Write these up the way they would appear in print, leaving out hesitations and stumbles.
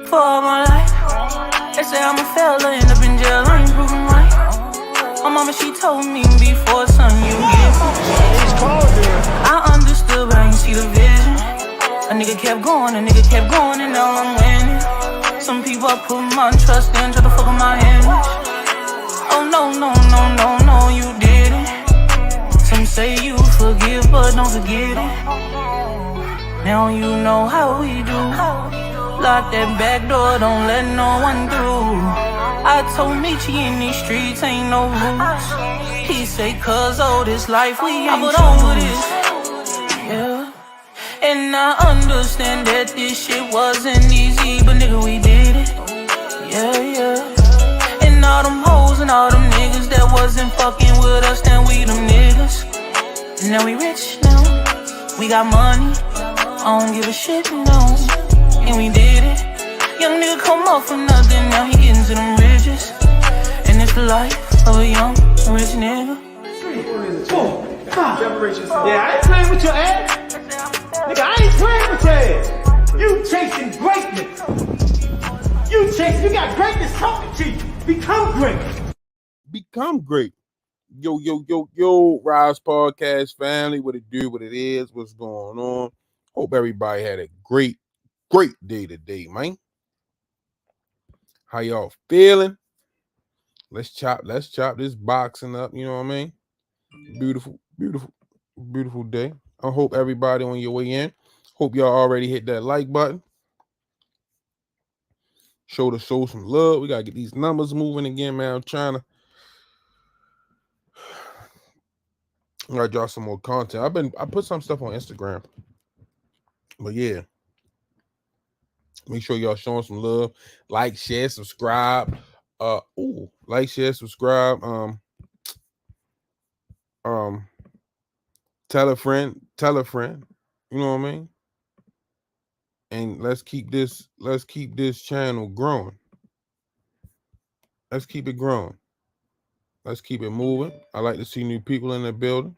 for all my life. They say I'm a failure, end up in jail, I ain't proving right. My mama, she told me before, son, you get I understood, but I ain't see the vision. A nigga kept going, and now I'm winning. Some people I put my trust in, try to fuck with my image. Oh no, you didn't. Some say you forgive, but don't forget it. Now you know how we do. Lock that back door, don't let no one through. I told Michi in these streets ain't no rules. He say, cause all this life we ain't put over this. Yeah. And I understand that this shit wasn't easy, but nigga, we did it. Yeah. And all them hoes and all them niggas that wasn't fucking with us, then we them niggas. And now we rich now. We got money. I don't give a shit, no. And we did it. Young nigga come up for nothing, now he getting to them riches. And it's the life of a young rich nigga. Yeah, I ain't playing with your ass. Nigga, I ain't playing with your ass. You chasing greatness. You got greatness talking to you. Become great. Become great. Yo, Rize Podcast family. What it do, what it is, what's going on. Hope everybody had a great day today, man. How y'all feeling? Let's chop this boxing up, you know what I mean? Beautiful day. I hope everybody on your way in. Hope y'all already hit that like button. Show some love. We gotta get these numbers moving again, man. I'm trying to I gotta drop some more content. I put some stuff on Instagram. But yeah. Make sure y'all showing some love. Like, share, subscribe. Like, share, subscribe. Tell a friend. You know what I mean? And let's keep this channel growing. Let's keep it growing. Let's keep it moving. I like to see new people in the building.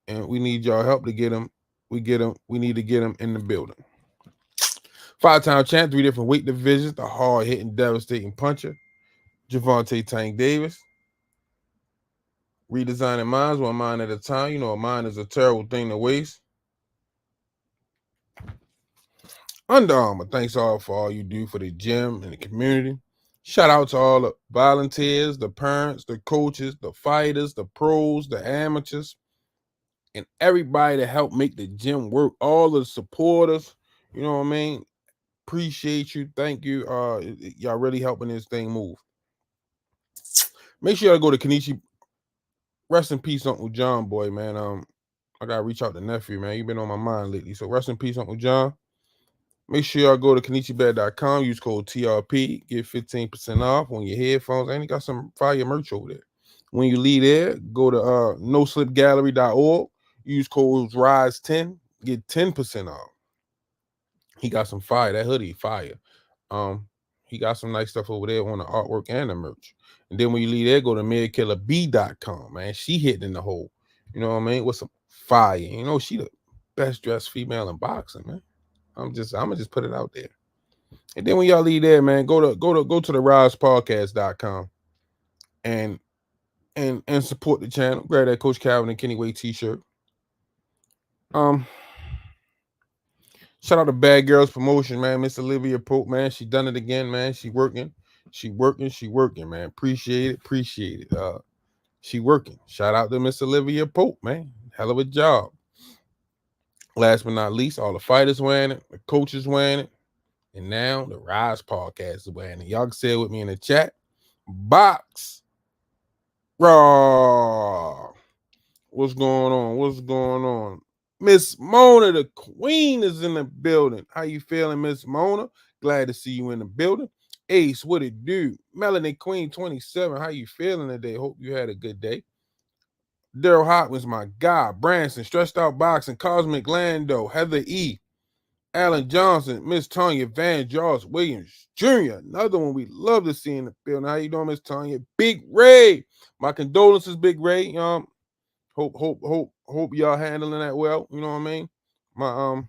And we need y'all help to get them. We need to get them in the building. 5-time champ, 3 different weight divisions, the hard-hitting, devastating puncher, Javante Tank Davis. Redesigning minds, one mind at a time. You know, a mind is a terrible thing to waste. Under Armour, thanks all for all you do for the gym and the community. Shout out to all the volunteers, the parents, the coaches, the fighters, the pros, the amateurs, and everybody that helped make the gym work. All the supporters, you know what I mean? Appreciate you. Thank you. Y'all really helping this thing move. Make sure y'all go to Kenichi. Rest in peace, Uncle John, boy, man. I gotta reach out to nephew, man. You've been on my mind lately. So rest in peace, Uncle John. Make sure y'all go to KenichiBed.com. Use code TRP. Get 15% off on your headphones. And you got some fire merch over there. When you leave there, go to noslipgallery.org. Use code RISE10. Get 10% off. He got some fire. That hoodie, fire. He got some nice stuff over there on the artwork and the merch. And then when you leave there, go to MaryKillerB.com, man. She hitting in the hole. You know what I mean? With some fire. You know, she the best dressed female in boxing, man. I'm gonna just put it out there. And then when y'all leave there, man, go to the RizePodcast.com and support the channel. Grab that Coach Calvin and Kenny Way t-shirt. Shout out to Bad Girls Promotion, man. Miss Olivia Pope, man. She done it again, man. She working, man. Appreciate it. She working. Shout out to Miss Olivia Pope, man. Hell of a job. Last but not least, all the fighters wearing it, the coaches wearing it, and now the Rize Podcast is wearing it. Y'all can say it with me in the chat. Box Raw. What's going on? Miss Mona, the queen, is in the building. How you feeling, Miss Mona? Glad to see you in the building. Ace, what it do? Melanie Queen 27, how you feeling today? Hope you had a good day. Daryl Hopkins, my guy. Branson, Stretched Out Boxing, Cosmic Lando, Heather E. Alan Johnson, Miss Tanya Van Joss Williams Jr. Another one we love to see in the building. How you doing, Miss Tanya? Big Ray. My condolences, Big Ray. Hope y'all handling that well. You know what I mean? My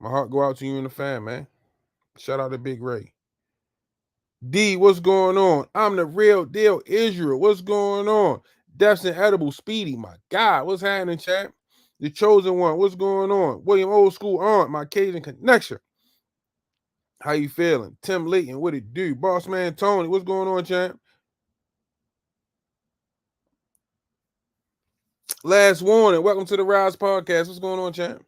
heart go out to you and the fam, man. Shout out to Big Ray. D, what's going on? I'm the real deal, Israel. What's going on? Destin Edible Speedy, my God. What's happening, champ? The chosen one. What's going on? William Old School Aunt, my Cajun connection. How you feeling? Tim Layton, what it do? Boss man Tony, what's going on, champ? Last warning. Welcome to the Rize Podcast. What's going on, champ?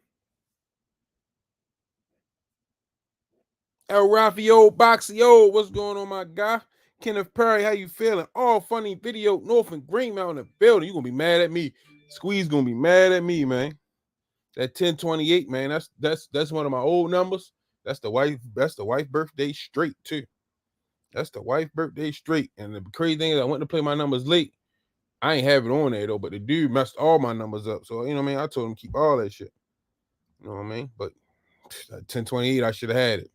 El Rafael Boxio, what's going on, my guy? Kenneth Perry, how you feeling? All funny video, North and Green Mountain in the building. You gonna be mad at me? Squeeze gonna be mad at me, man. That 1028, man. That's one of my old numbers. That's the wife birthday straight too. That's the wife birthday straight. And the crazy thing is, I went to play my numbers late. I ain't have it on there though, but the dude messed all my numbers up. So you know what I mean. I told him keep all that shit. You know what I mean? But 1028, I should have had it.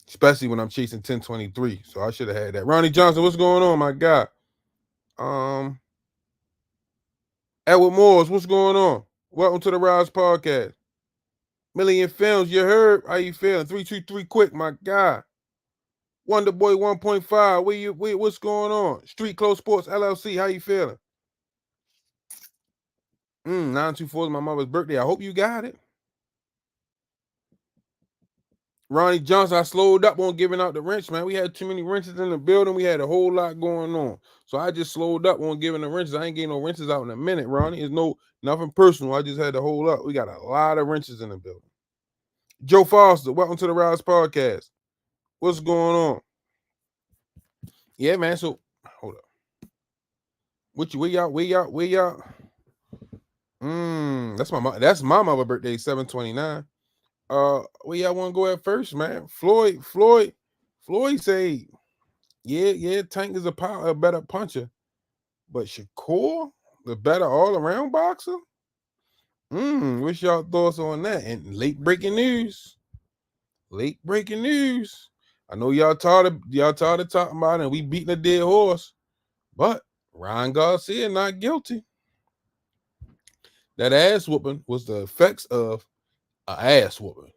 Especially when I'm chasing 1023. So I should have had that. Ronnie Johnson, what's going on, my guy? Edward Moores, what's going on? Welcome to the Rise Podcast. Million Films, you heard? How you feeling? 323 quick, my guy. Wonder Boy 1.5. What's going on? Street Close Sports LLC, how you feeling? 924 is my mother's birthday. I hope you got it. Ronnie Johnson, I slowed up on giving out the wrench, man. We had too many wrenches in the building. We had a whole lot going on. So I just slowed up on giving the wrenches. I ain't getting no wrenches out in a minute, Ronnie. It's nothing personal. I just had to hold up. We got a lot of wrenches in the building. Joe Foster, welcome to the Rise Podcast. What's going on? Yeah, man. So hold up. Where y'all? That's my mother's birthday, 7/29. Where y'all want to go at first, man? Floyd say, yeah, Tank is a better puncher, but Shakur, the better all-around boxer. What's y'all thoughts on that? And late breaking news. I know y'all tired of talking about it, and we beating a dead horse, but Ryan Garcia not guilty. That ass whooping was the effects of an ass whooping.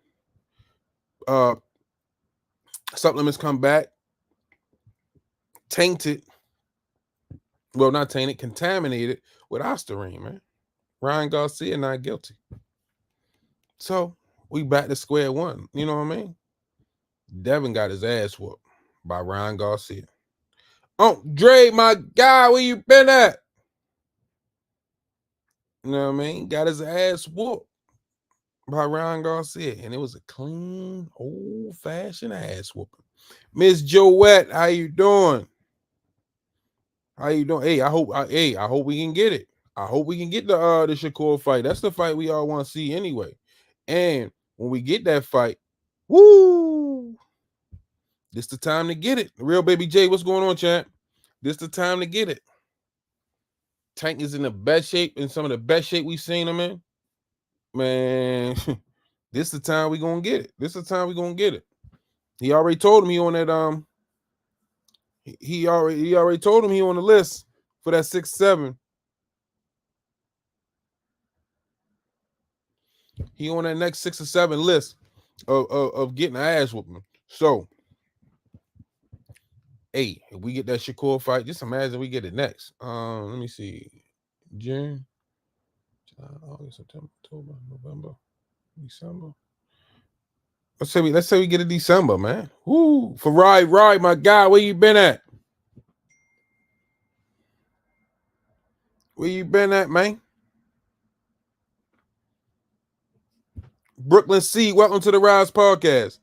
Supplements come back tainted. Well, not tainted, contaminated with ostarine, man. Ryan Garcia not guilty. So we back to square one. You know what I mean? Devin got his ass whooped by Ryan Garcia. Oh, Dre, my guy, where you been at? You know what I mean? Got his ass whooped by Ryan Garcia. And it was a clean, old-fashioned ass whooping. Miss Joette, how you doing? Hey, I hope we can get it. I hope we can get the Shakur fight. That's the fight we all want to see anyway. And when we get that fight, woo! This the time to get it. Real Baby J, what's going on, champ? This the time to get it. Tank is in the best shape, in some of the best shape we've seen him in. Man, this the time we gonna get it. He already told him he on that he already told him he on the list for that 6-7. He on that next 6 or 7 list of getting an ass whooping. So, hey, if we get that Shakur fight, just imagine we get it next. Let me see. June, July, August, September, October, November, December. Let's say we get it December, man. Woo! For Ride, my guy, where you been at? Where you been at, man? Brooklyn C, welcome to the Rise Podcast.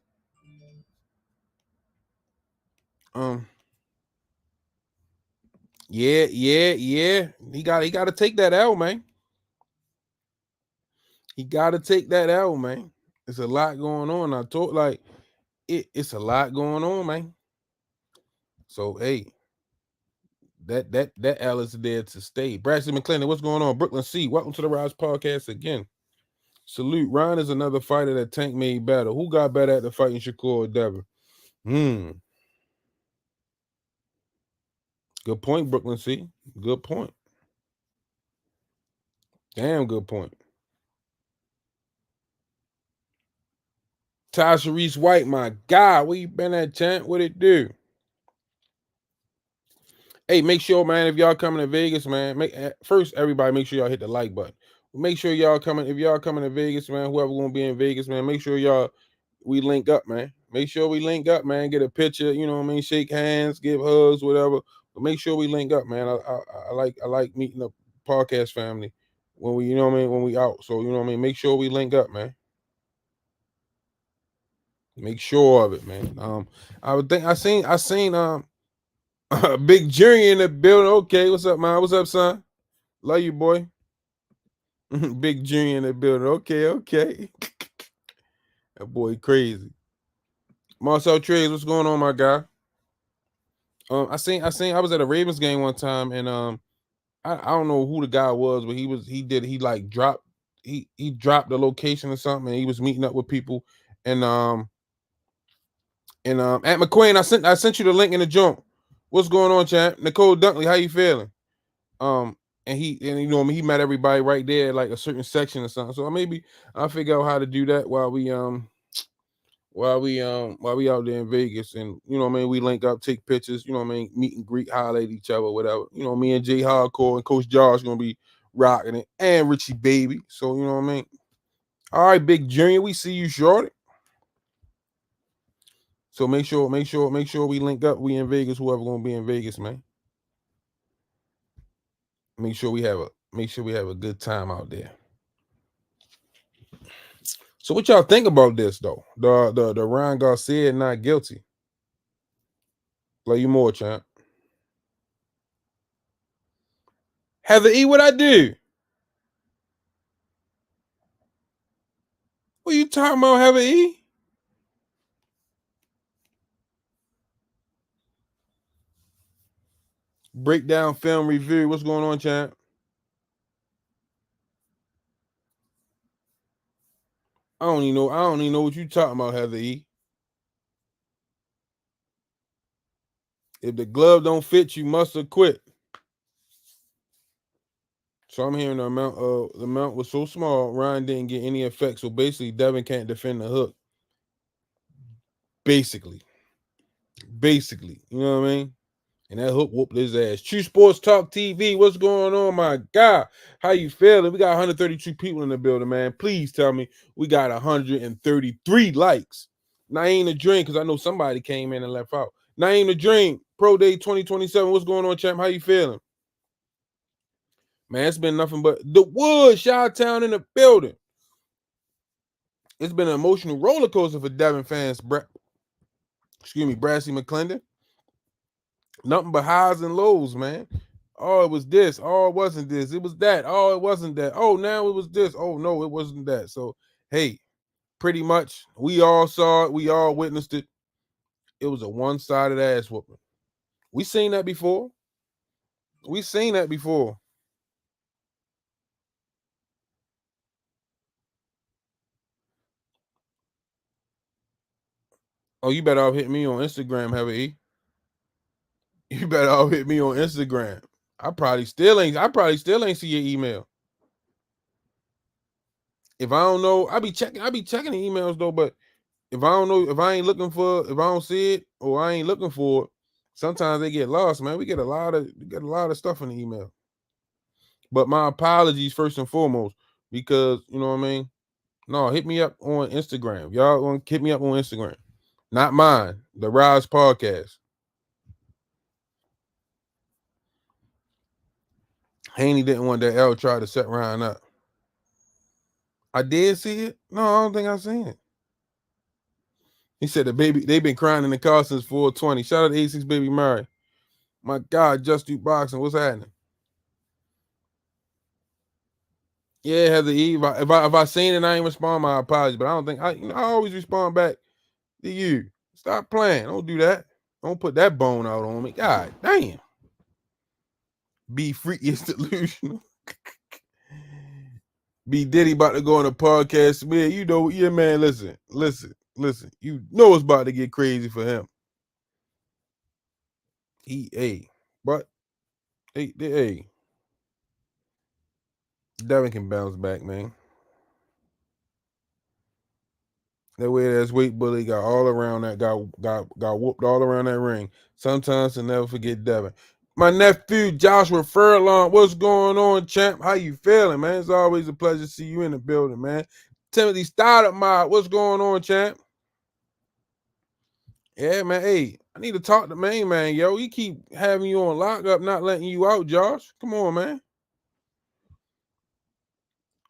Yeah. He got to take that L, man. He got to take that L, man. It's a lot going on. I told it's a lot going on, man. So hey, that L is there to stay. Braxton McClendon, what's going on? Brooklyn C, welcome to the Rise Podcast again. Salute. Ryan is another fighter that Tank made better. Who got better at the fighting, Shakur or Devin? Good point, Brooklyn C. Good point. Damn good point. Tasha Reese White, my God, where you been at, champ? What it do? Hey, make sure, man, if y'all coming to Vegas, man, first everybody make sure y'all hit the like button. Make sure y'all coming. If y'all coming to Vegas, man, whoever gonna be in Vegas, man, make sure we link up, man. Make sure we link up, man. Get a picture, you know what I mean? Shake hands, give hugs, whatever. But make sure we link up, man. I like meeting the podcast family when we, you know what I mean, when we out. So you know what I mean. Make sure we link up, man. Make sure of it, man. I would think I seen Big Junior in the building. Okay, what's up, man? What's up, son? Love you, boy. Big Junior in the building. Okay. That boy crazy. Marcel Trades, what's going on, my guy? I was at a Ravens game one time, and I don't know who the guy was, but he like dropped he dropped the location or something, and he was meeting up with people, and at McQueen, I sent you the link in the junk. What's going on, champ? Nicole Dunkley, how you feeling? And you know he met everybody right there, like a certain section or something. So maybe I'll figure out how to do that while we out there in Vegas, and you know what I mean, we link up, take pictures, you know what I mean, meet and greet, holler at each other, whatever. You know, me and Jay Hardcore and Coach Josh gonna be rocking it, and Richie Baby. So you know what I mean. All right, Big Junior, we see you shorty. So make sure we link up. We in Vegas, whoever gonna be in Vegas, man. Make sure we have a good time out there. So what y'all think about this though? The Ryan Garcia not guilty. Love you more, champ. Heather E, what I do? What you talking about, Heather E? Breakdown film review. What's going on, champ? I don't even know what you talking about, Heather E. If the glove don't fit, you must have quit. So I'm hearing the amount was so small, Ryan didn't get any effect. So basically, Devin can't defend the hook. Basically, you know what I mean? And that hook whooped his ass. True Sports Talk TV, what's going on, my God? How you feeling? We got 132 people in the building, man. Please tell me we got 133 likes. Now ain't a dream, because I know somebody came in and left out. Now ain't a dream. Pro Day 2027. What's going on, champ? How you feeling? Man, it's been nothing but the Wood, Chi-Town in the building. It's been an emotional roller coaster for Devin fans. Brassy McClendon. Nothing but highs and lows, man. Oh, it was this. Oh, it wasn't this. It was that. Oh, it wasn't that. Oh, now it was this. Oh, no, it wasn't that. So, hey, pretty much we all saw it. We all witnessed it. It was a one-sided ass whooping. We seen that before. Oh, you better all hit me on Instagram, Heavy E. You better all hit me on Instagram. I probably still ain't see your email. If I don't know, I be checking the emails though, but if I don't know, if I don't see it or I ain't looking for it, sometimes they get lost, man. We get a lot of stuff in the email. But my apologies first and foremost, because you know what I mean? No, hit me up on Instagram. Y'all want to hit me up on Instagram. Not mine, the Rize podcast. Haney didn't want that L try to set Ryan up. I did see it. No, I don't think I seen it. He said they've been crying in the car since 420. Shout out to 86 Baby Murray. My God, Just Do Boxing. What's happening? Yeah, Heather E. If I seen it, I ain't respond. My apologies, but I don't think I always respond back to you. Stop playing. Don't do that. Don't put that bone out on me. God damn. Be freaky is delusional. Be Diddy about to go on a podcast. Man, you know, yeah, man, listen. You know it's about to get crazy for him. But Devin can bounce back, man. That weird ass weight bully got all around that, got whooped all around that ring. Sometimes to never forget Devin. My nephew Joshua Furlong, what's going on, champ? How you feeling, man? It's always a pleasure to see you in the building, man. Timothy Startup Mob, what's going on, champ? Yeah, man. Hey, I need to talk to main man, yo. He keep having you on lockup, not letting you out, Josh. Come on, man.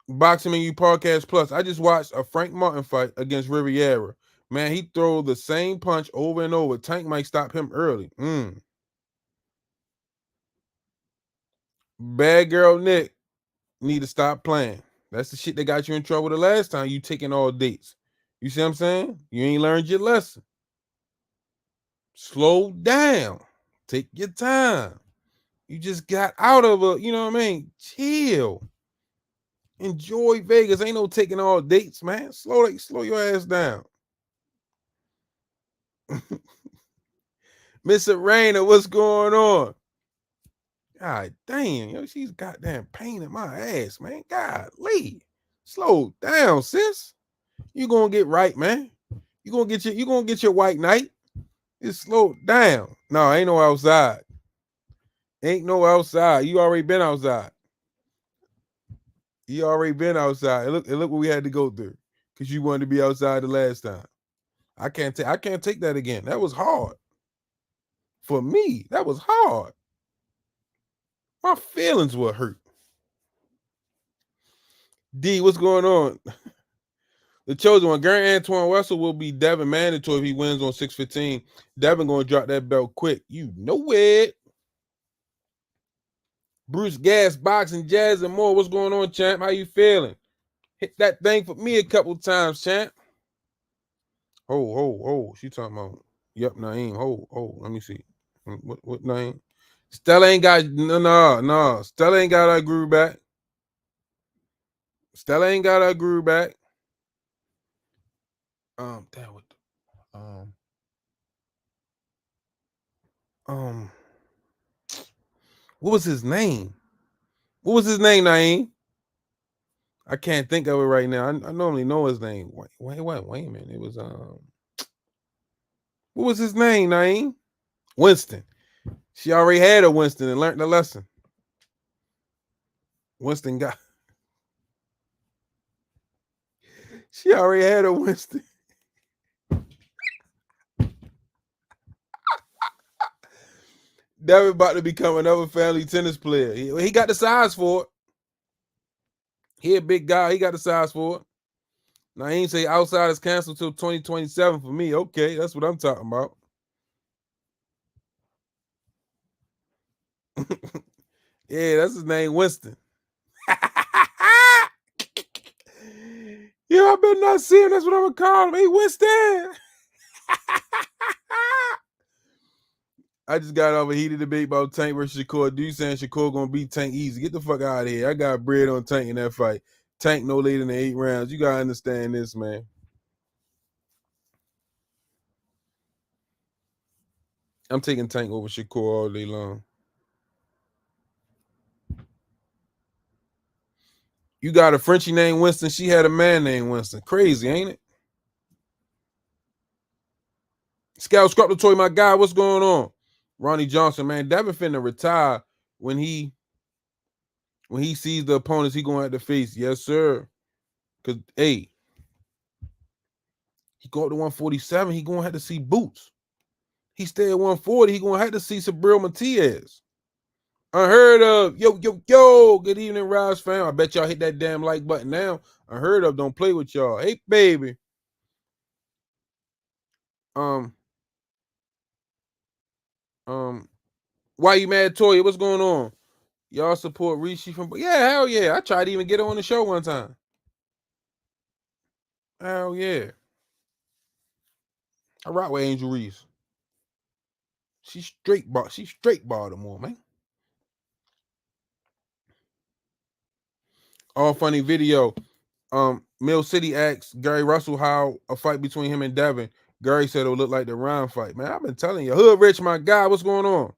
Boxing Menu Podcast Plus. I just watched a Frank Martin fight against Riviera. Man, he throw the same punch over and over. Tank might stop him early. Bad girl Nick need to stop playing. That's the shit that got you in trouble the last time you taking all dates. You see what I'm saying? You ain't learned your lesson. Slow down. Take your time. You just got out of a, you know what I mean? Chill. Enjoy Vegas. Ain't no taking all dates, man. Slow your ass down. Miss Arena, what's going on? God damn, yo, she's goddamn pain in my ass, man. Golly. Slow down, sis. You gonna get right, man. You gonna get your white knight. Just slow down. No, ain't no outside. Ain't no outside. You already been outside. You already been outside. And look what we had to go through. Because you wanted to be outside the last time. I can't take that again. That was hard. For me, that was hard. My feelings were hurt. D, what's going on? The chosen one, Gary Antoine Russell will be Devin mandatory if he wins on 615. Devin gonna drop that belt quick. You know it. Bruce Gas, Boxing, Jazz, and more. What's going on, champ? How you feeling? Hit that thing for me a couple times, champ. Oh. She talking about, yep, Naeem. Let me see. What name? Stella ain't got, no. Stella ain't got her groove back. Stella ain't got her groove back. Damn, what what was his name? What was his name, Naeem? I can't think of it right now. I normally know his name. Wait a minute. It was what was his name, Naeem? Winston. She already had a Winston and learned the lesson. Winston got. She already had a Winston. Devin about to become another family tennis player. He got the size for it. He a big guy. He got the size for it. Now, he ain't say outside is canceled till 2027 for me. Okay, that's what I'm talking about. Yeah, that's his name, Winston. Yeah, I better not see him. That's what I'm going to call him. Hey, Winston. I just got off a heated debate about Tank versus Shakur. Dude saying Shakur going to beat Tank easy. Get the fuck out of here. I got bread on Tank in that fight. Tank no later than 8 rounds. You got to understand this, man. I'm taking Tank over Shakur all day long. You got a Frenchie named Winston. She had a man named Winston. Crazy, ain't it? Scout Scrap the Toy, my guy. What's going on? Ronnie Johnson, man. Devin finna retire when he sees the opponents he gonna have to face. Yes, sir. Cause hey, he go up to 147, he gonna have to see Boots. He stay at 140, he gonna have to see Sabril Matias. Unheard of. Yo. Good evening, Rize fam. I bet y'all hit that damn like button now. Unheard of. Don't play with y'all. Hey, baby. Why you mad, Toya? What's going on? Y'all support Rize from? Yeah, hell yeah. I tried to even get her on the show one time. Hell yeah. I rock with Angel Reese. She's straight Baltimore, man. All funny video. Mill City asks Gary Russell how a fight between him and Devin. Gary said it would look like the Ryan fight. Man, I've been telling you. Hood Rich, my guy, what's going on?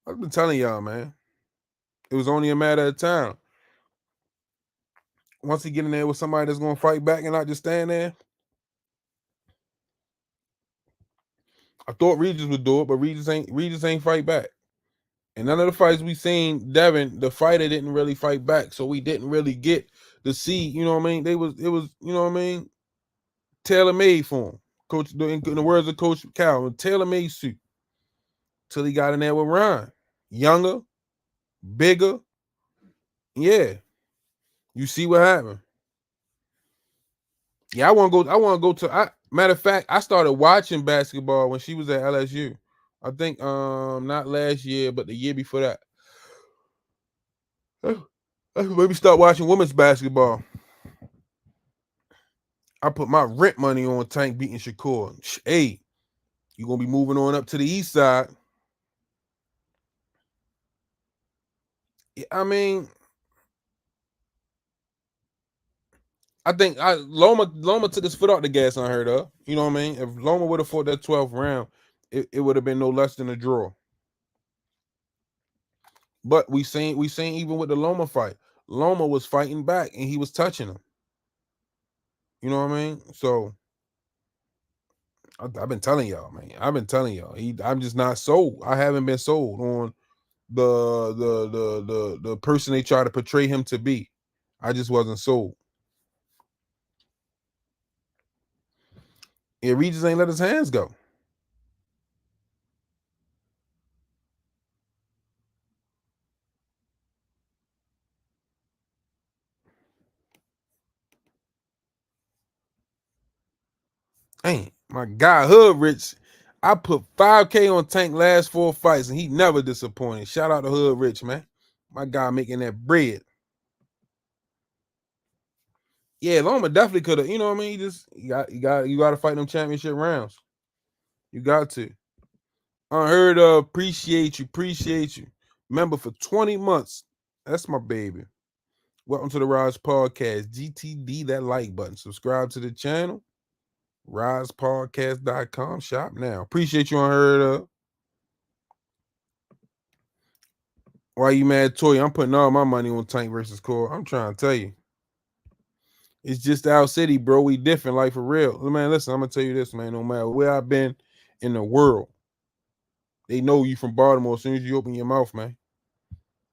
I've been telling y'all, man. It was only a matter of time. once he get in there with somebody that's gonna fight back and not just stand there. I thought Regis would do it, but Regis ain't fight back. And none of the fights we seen, Devin, the fighter didn't really fight back, so we didn't really get to see. You know what I mean? It was you know what I mean, tailor made for him. Coach, in the words of Coach Cal, a tailor made suit. Till he got in there with Ryan, younger, bigger. Yeah, you see what happened. Yeah, I want to go. I want to go to. Matter of fact, I started watching basketball when she was at LSU. I think not last year, but the year before that. Maybe start watching women's basketball. I put my rent money on Tank beating Shakur. Hey, you're gonna be moving on up to the east side. I mean, I think Loma took his foot off the gas unheard of. You know what I mean? If Loma would have fought that 12th round, it would have been no less than a draw. But we seen even with the Loma fight, Loma was fighting back and he was touching him. You know what I mean? So I've been telling y'all, man. I've been telling y'all. I'm just not sold. I haven't been sold on the person they try to portray him to be. I just wasn't sold. Yeah, Regis ain't let his hands go. Ain't my guy Hood Rich. I put 5K on Tank last 4 fights and he never disappointed. Shout out to Hood Rich, man. My guy making that bread. Yeah, Loma definitely could have. You know what I mean? You got to fight them championship rounds. You got to. Unheard of. Appreciate you. Remember, for 20 months, that's my baby. Welcome to the Rize Podcast. GTD that like button. Subscribe to the channel. RizePodcast.com. Shop now. Appreciate you, Unheard of. Why you mad, Toy? I'm putting all my money on Tank versus Core. I'm trying to tell you. It's just our city, bro. We different, like for real. Man, listen, I'm gonna tell you this, man. No matter where I've been in the world, they know you from Baltimore as soon as you open your mouth, man.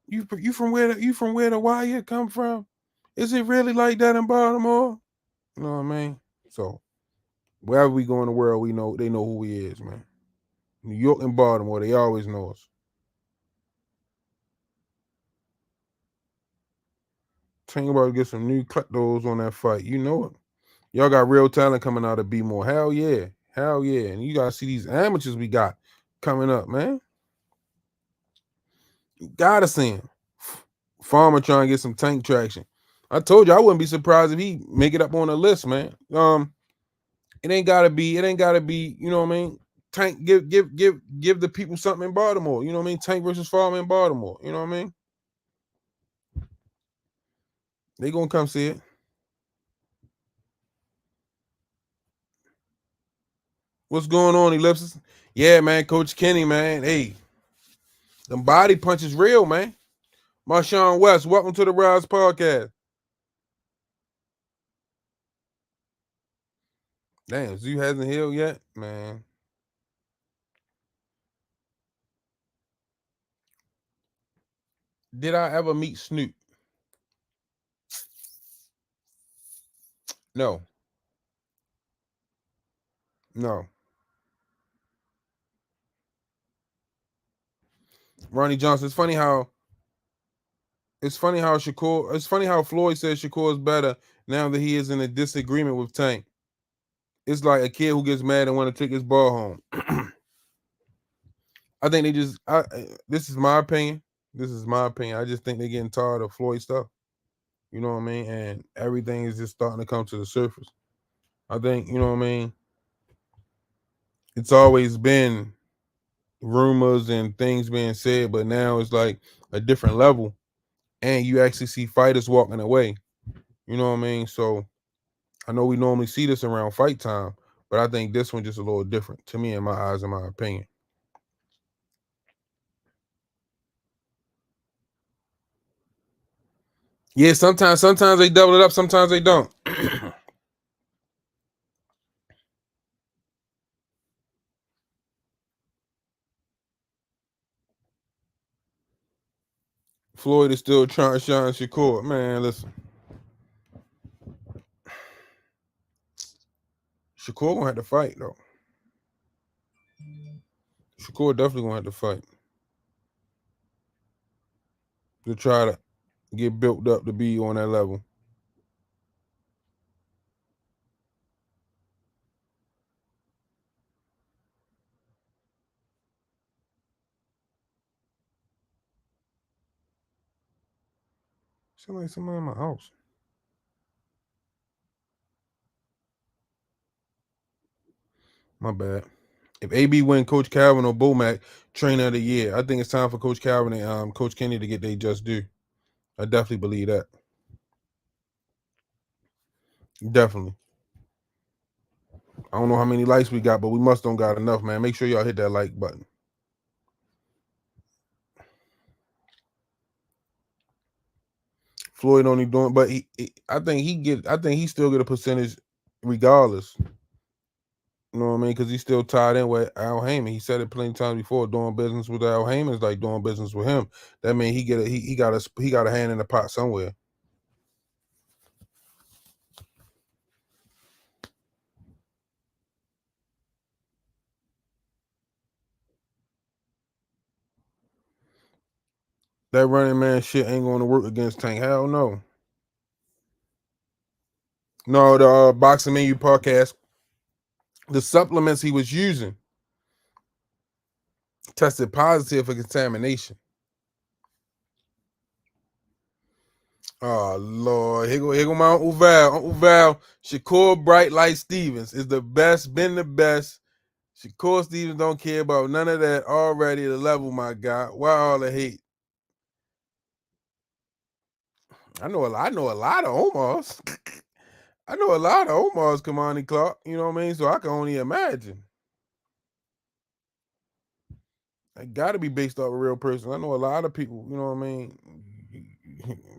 You from where the wire come from? Is it really like that in Baltimore? You know what I mean? So wherever we go in the world, we know they know who he is, man. New York and Baltimore, they always know us. Think about to get some new kleptos on that fight. You know it. Y'all got real talent coming out of B More. Hell yeah. Hell yeah. And you gotta see these amateurs we got coming up, man. You gotta see him. Farmer trying to get some Tank traction. I told you I wouldn't be surprised if he make it up on the list, man. It ain't gotta be, you know what I mean? Tank give the people something in Baltimore. You know what I mean? Tank versus Farmer in Baltimore. You know what I mean? They gonna come see it. What's going on, Ellipsis? Yeah, man, Coach Kenny, man. Hey, them body punches real, man. Marshawn West, welcome to the Rize Podcast. Damn, Zoo hasn't healed yet, man. Did I ever meet Snoop? No. No. Ronnie Johnson. It's funny how Shakur. It's funny how Floyd says Shakur is better now that he is in a disagreement with Tank. It's like a kid who gets mad and want to take his ball home. I think they just. This is my opinion. I just think they're getting tired of Floyd stuff. You know what I mean? And everything is just starting to come to the surface. I think, you know what I mean? It's always been rumors and things being said, but now it's like a different level. And you actually see fighters walking away. You know what I mean? So I know we normally see this around fight time, but I think this one just a little different to me in my eyes, in my opinion. Yeah, sometimes they double it up, sometimes they don't. Floyd is still trying to shine Shakur. Man, listen. Shakur gonna have to fight though. Shakur definitely gonna have to fight to try to get built up to be on that level. Sound like somebody in my house. My bad. If AB win Coach Calvin or Bomac Trainer of the Year, I think it's time for Coach Calvin and Coach Kenny to get their just due. I definitely believe that. Definitely. I don't know how many likes we got, but we must don't got enough, man. Make sure y'all hit that like button. Floyd only doing, but I think he still get a percentage regardless. You know what I mean? Because he's still tied in with Al Heyman. He said it plenty of times before. Doing business with Al Heyman is like doing business with him. That means he got a hand in the pot somewhere. That running man shit ain't going to work against Tank. Hell no. No, the Boxing Menu podcast, the supplements he was using tested positive for contamination. Oh Lord, here go my Uncle Val. Uncle Val, Shakur Bright Light Stevens is the best, been the best. Shakur Stevens don't care about none of that already. The level, my guy. Why all the hate? I know a lot of Omars. I know a lot of Omars, Kamani Clark. You know what I mean? So I can only imagine. It got to be based off a real person. I know a lot of people. You know what I mean?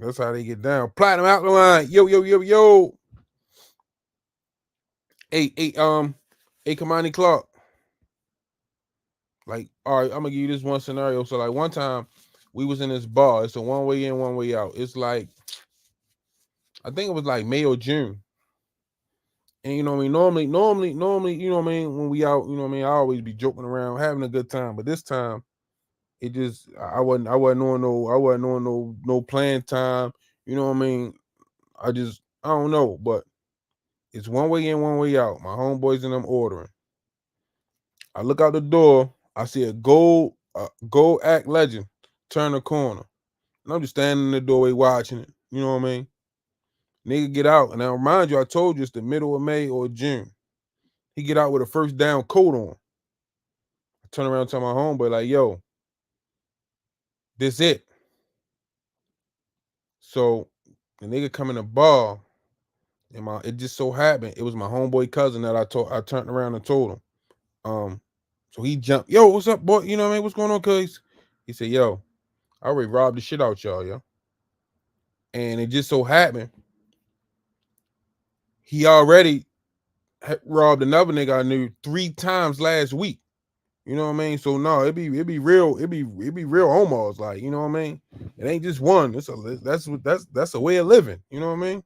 That's how they get down. Platinum Outline. Yo, yo, yo, yo. Hey, Kamani Clark. Like, all right, I'm gonna give you this one scenario. So, like, one time we was in this bar. It's a one way in, one way out. It's like, I think it was like May or June. And you know what I mean? Normally, you know what I mean, when we out, you know what I mean, I always be joking around, having a good time. But this time, it just I wasn't on no playing time. You know what I mean? I don't know, but it's one way in, one way out. My homeboys and I'm ordering. I look out the door, I see a gold act legend turn the corner. And I'm just standing in the doorway watching it. You know what I mean? Nigga get out. And I remind you, I told you it's the middle of May or June. He get out with a first down coat on. I turn around and tell my homeboy, like, yo, this it. So the nigga come in the bar, and it just so happened it was my homeboy cousin that I turned around and told him. So he jumped, yo, what's up, boy? You know what I mean? What's going on, cuz? He said, yo, I already robbed the shit out y'all, yo. And it just so happened he already robbed another nigga I knew 3 times last week. You know what I mean? So no, it'd be real almost like, you know what I mean? It ain't just one. That's a way of living. You know what I mean?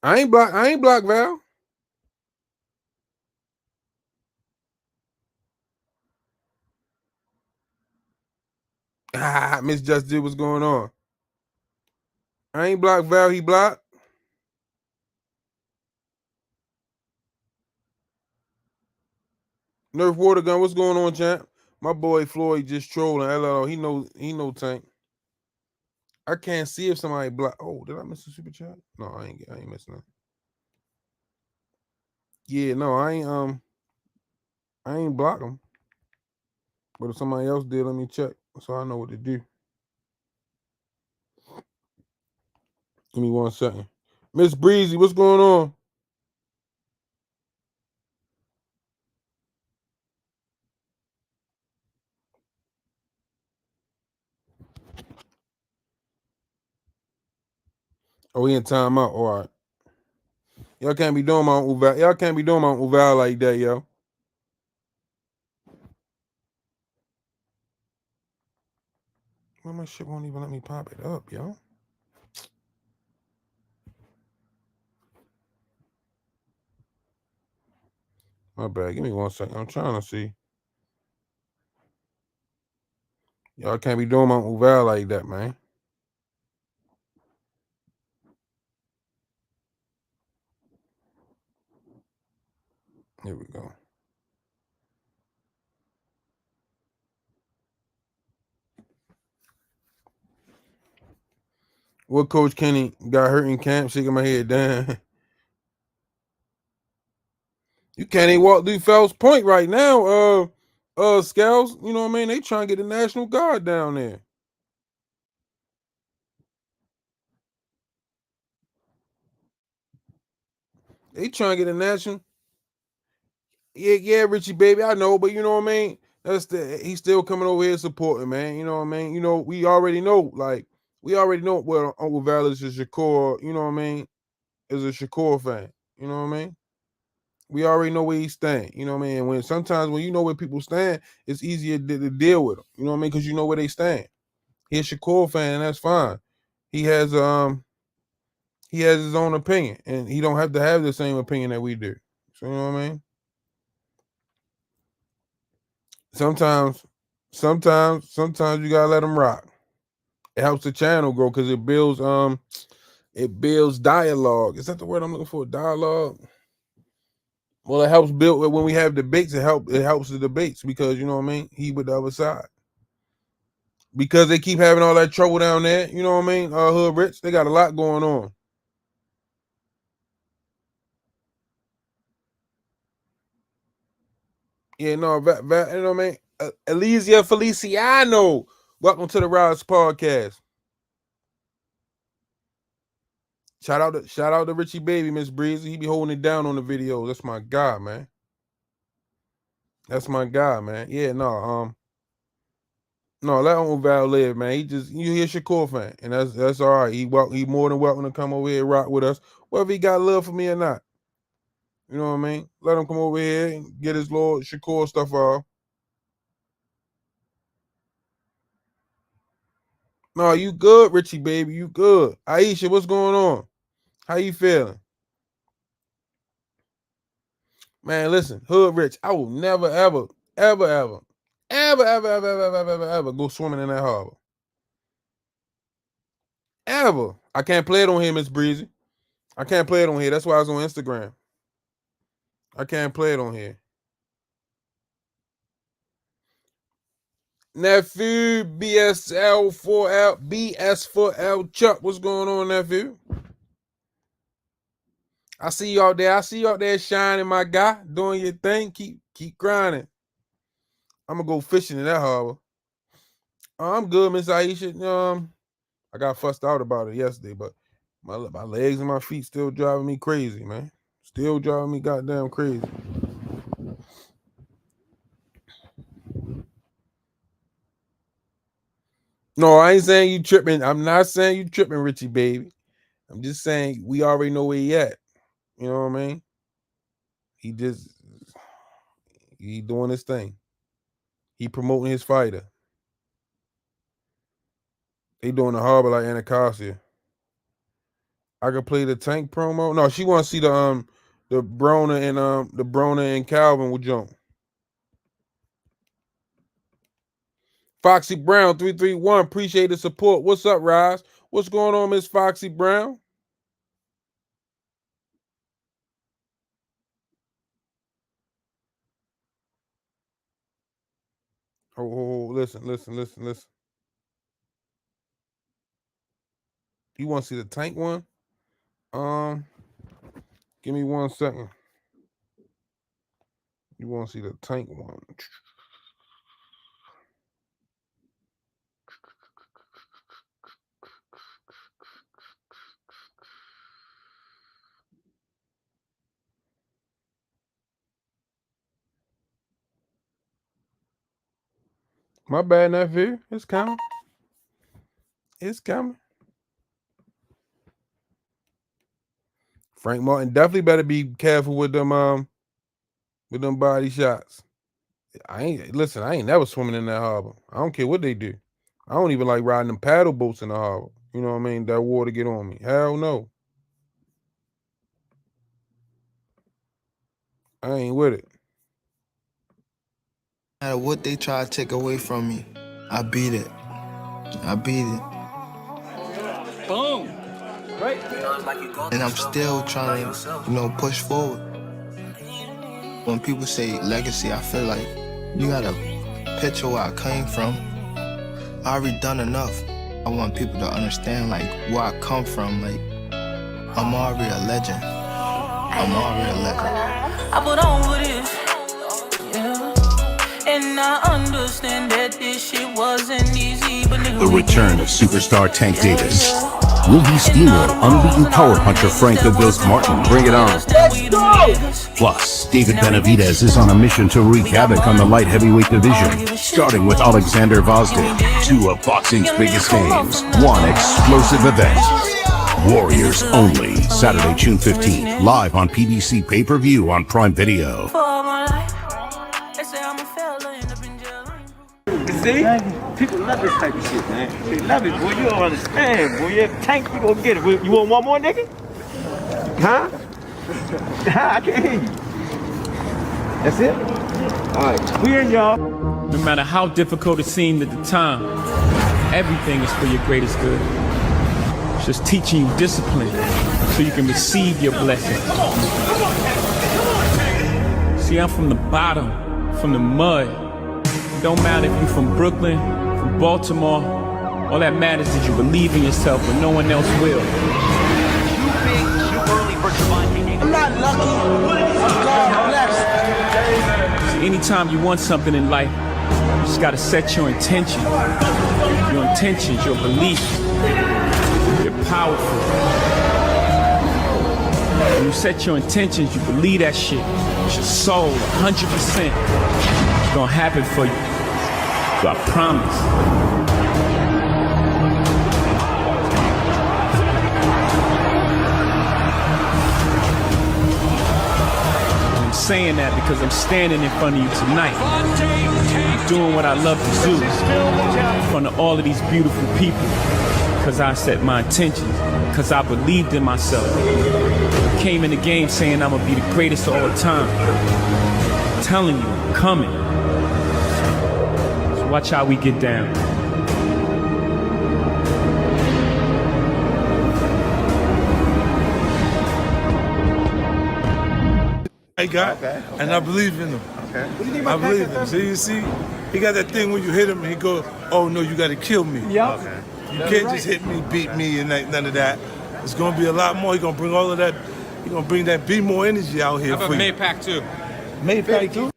I ain't block Val. Ah, Miss Just did what's going on. I ain't block Val, he blocked. Nerf Water Gun, what's going on, champ? My boy Floyd just trolling. LL, he know Tank. I can't see if somebody block. Oh, did I miss a super chat? No, I ain't missing that. Yeah, no, I ain't block him. But if somebody else did, let me check so I know what to do. Give me 1 second. Miss Breezy, what's going on? Oh, he in timeout. All right. Y'all can't be doing my Uncle Val. Y'all can't be doing my Uncle Val like that, yo. Well, my shit won't even let me pop it up, yo. My bad. Give me 1 second. I'm trying to see. Y'all can't be doing my Uncle Val like that, man. Here we go. What Coach Kenny got hurt in camp? Shaking my head, damn. You can't even walk through Fells Point right now, Scouts. You know what I mean? They trying to get the National Guard down there. They trying to get the National. Yeah, Richie baby, I know, but you know what I mean. He's still coming over here supporting, man. You know what I mean. You know, we already know, what Uncle Val is a Shakur. You know what I mean? Is a Shakur fan. You know what I mean? We already know where he stand. You know what I mean? When sometimes when you know where people stand, it's easier to deal with them. You know what I mean? Because you know where they stand. He's a Shakur fan, and that's fine. He has he has his own opinion, and he don't have to have the same opinion that we do. So you know what I mean? Sometimes you gotta let them rock. It helps the channel grow because it builds dialogue. Is that the word I'm looking for? Dialogue. Well, it helps build when we have debates. It helps the debates because you know what I mean. He with the other side because they keep having all that trouble down there. You know what I mean? Hood Rich, they got a lot going on. Yeah, no, you know what I mean. Elysia Feliciano, welcome to the Rize podcast. Shout out to Richie Baby, Miss Breezy. He be holding it down on the videos. That's my guy, man. That's my guy, man. Yeah, no, let Uncle Val live, man. He a Shakur fan, and that's all right. He more than welcome to come over here and rock with us, whether he got love for me or not. You know what I mean? Let him come over here and get his little Shakur stuff off. No, you good, Richie baby. You good. Aisha, what's going on? How you feeling? Man, listen, Hood Rich, I will never, ever, ever, ever, ever, ever, ever, ever, ever, ever, ever go swimming in that harbor. Ever. I can't play it on here, Miss Breezy. I can't play it on here. That's why I was on Instagram. I can't play it on here. Nephew, BSL4L, BS4L Chuck. What's going on, nephew? I see you out there. I see you out there shining, my guy, doing your thing. Keep grinding. I'm gonna go fishing in that harbor. I'm good, Miss Aisha. I got fussed out about it yesterday, but my legs and my feet still driving me crazy, man. Still driving me goddamn crazy. No, I ain't saying you tripping. I'm not saying you tripping, Richie baby. I'm just saying we already know where he at. You know what I mean? He just he doing his thing. He promoting his fighter. They doing the harbor like Anacostia. I could play the tank promo. No, she want to see the Brona and Calvin will jump. Foxy Brown 331. Appreciate the support. What's up, Rize? What's going on, Miss Foxy Brown? Oh, listen. You want to see the tank one? Um, Give me 1 second. You want to see the tank one? My bad, nephew. It's coming. It's coming. Frank Martin definitely better be careful with them body shots. I ain't never swimming in that harbor. I don't care what they do. I don't even like riding them paddle boats in the harbor. You know what I mean? That water get on me. Hell no. I ain't with it. No matter what they try to take away from me, I beat it. I beat it. Boom. Right. And I'm still trying to, push forward. When people say legacy, I feel like you gotta picture where I came from. I already done enough. I want people to understand like where I come from. Like I'm already a legend. I'm already a legend. I put on for this, yeah. And I understand that this shit wasn't easy, but nigga, The return of superstar Tank Davis. Will he steamroll unbeaten power puncher Frank the Ghost Martin? Bring it on. Let's go! Plus, David Benavidez is on a mission to wreak havoc on the light heavyweight division, starting with Alexander Gvozdyk. Two of boxing's biggest names, one explosive event. Warriors Only, Saturday, June 15th, live on PBC pay-per-view on Prime Video. See? People love this type of shit, man. They love it, boy. You don't understand, boy. You Tank, you gonna get it. You want one more, nigga? Huh? I can't hear you. That's it? All right. We in, y'all. No matter how difficult it seemed at the time, everything is for your greatest good. It's just teaching you discipline so you can receive your blessing. See, I'm from the bottom, from the mud. It don't matter if you're from Brooklyn, from Baltimore. All that matters is you believe in yourself when no one else will. I'm not lucky. God bless. See, anytime you want something in life, you just gotta set your intention. Your intentions, your beliefs. You're powerful. When you set your intentions, you believe that shit. It's your soul, 100%. It's gonna happen for you. So I promise. I'm saying that because I'm standing in front of you tonight. I'm doing what I love to do in front of all of these beautiful people. Because I set my intentions. Because I believed in myself. I came in the game saying I'm gonna be the greatest of all time. I'm telling you, I'm coming. So watch how we get down. I got, and I believe in him. Okay. I believe in him. So you see, he got that thing when you hit him and he goes, "Oh no, you got to kill me." Yep. Okay. You can't just hit me, beat me, and none of that. It's gonna be a lot more. He's gonna bring all of that. He's gonna bring that be more energy out here. How about Maypac too? Maypac too.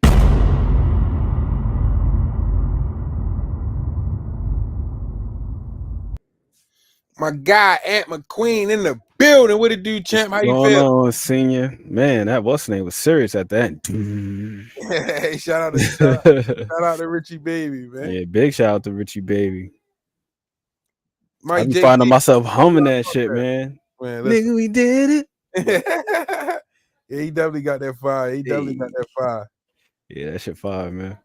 My guy Ant McQueen in the building. What it do, champ? How you Going feel? on, senior? Man, that what's name was serious at that. Hey, shout out to Richie Baby, man. Yeah, big shout out to Richie Baby. I Mike be J. finding myself humming that shit, man. Man, Nigga, we did it. Yeah, he definitely got that fire. He definitely got that fire. Yeah, that shit fire, man.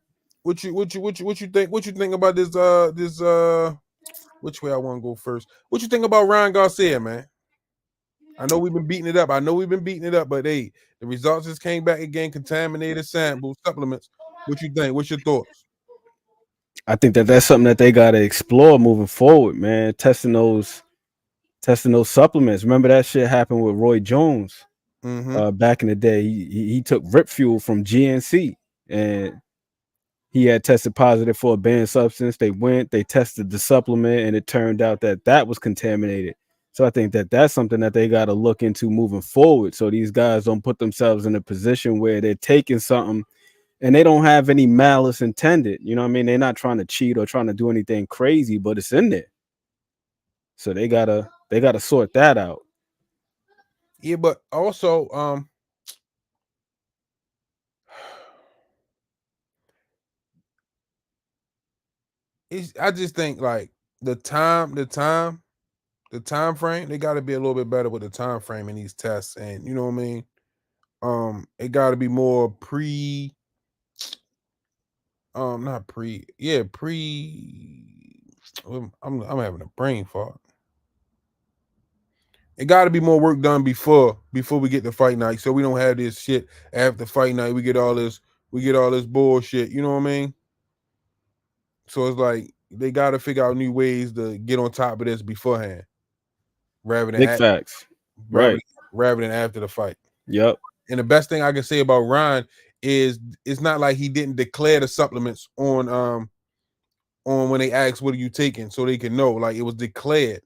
What you think? What you think about this? Which way I want to go first? What you think about Ryan Garcia, man? I know we've been beating it up. But hey, the results just came back again. Contaminated samples, supplements. What you think? What's your thoughts? I think that's something that they gotta explore moving forward, man. Testing those supplements. Remember that shit happened with Roy Jones back in the day. He took Rip Fuel from GNC and he had tested positive for a banned substance. They tested the supplement, and it turned out that was contaminated. So I think that's something that they got to look into moving forward. So these guys don't put themselves in a position where they're taking something and they don't have any malice intended. You know what I mean? They're not trying to cheat or trying to do anything crazy, but it's in there. So they gotta sort that out. Yeah, but also, I just think like the time the time frame, they got to be a little bit better with the time frame in these tests, and you know what I mean. It got to be more not pre, yeah, pre. I'm having a brain fart. It got to be more work done before we get to fight night, so we don't have this shit after fight night. We get all this bullshit. You know what I mean? So it's like they got to figure out new ways to get on top of this beforehand, rather than Big facts, right? Rather than after the fight. Yep. And the best thing I can say about Ryan is it's not like he didn't declare the supplements on when they asked what are you taking, so they can know. Like, it was declared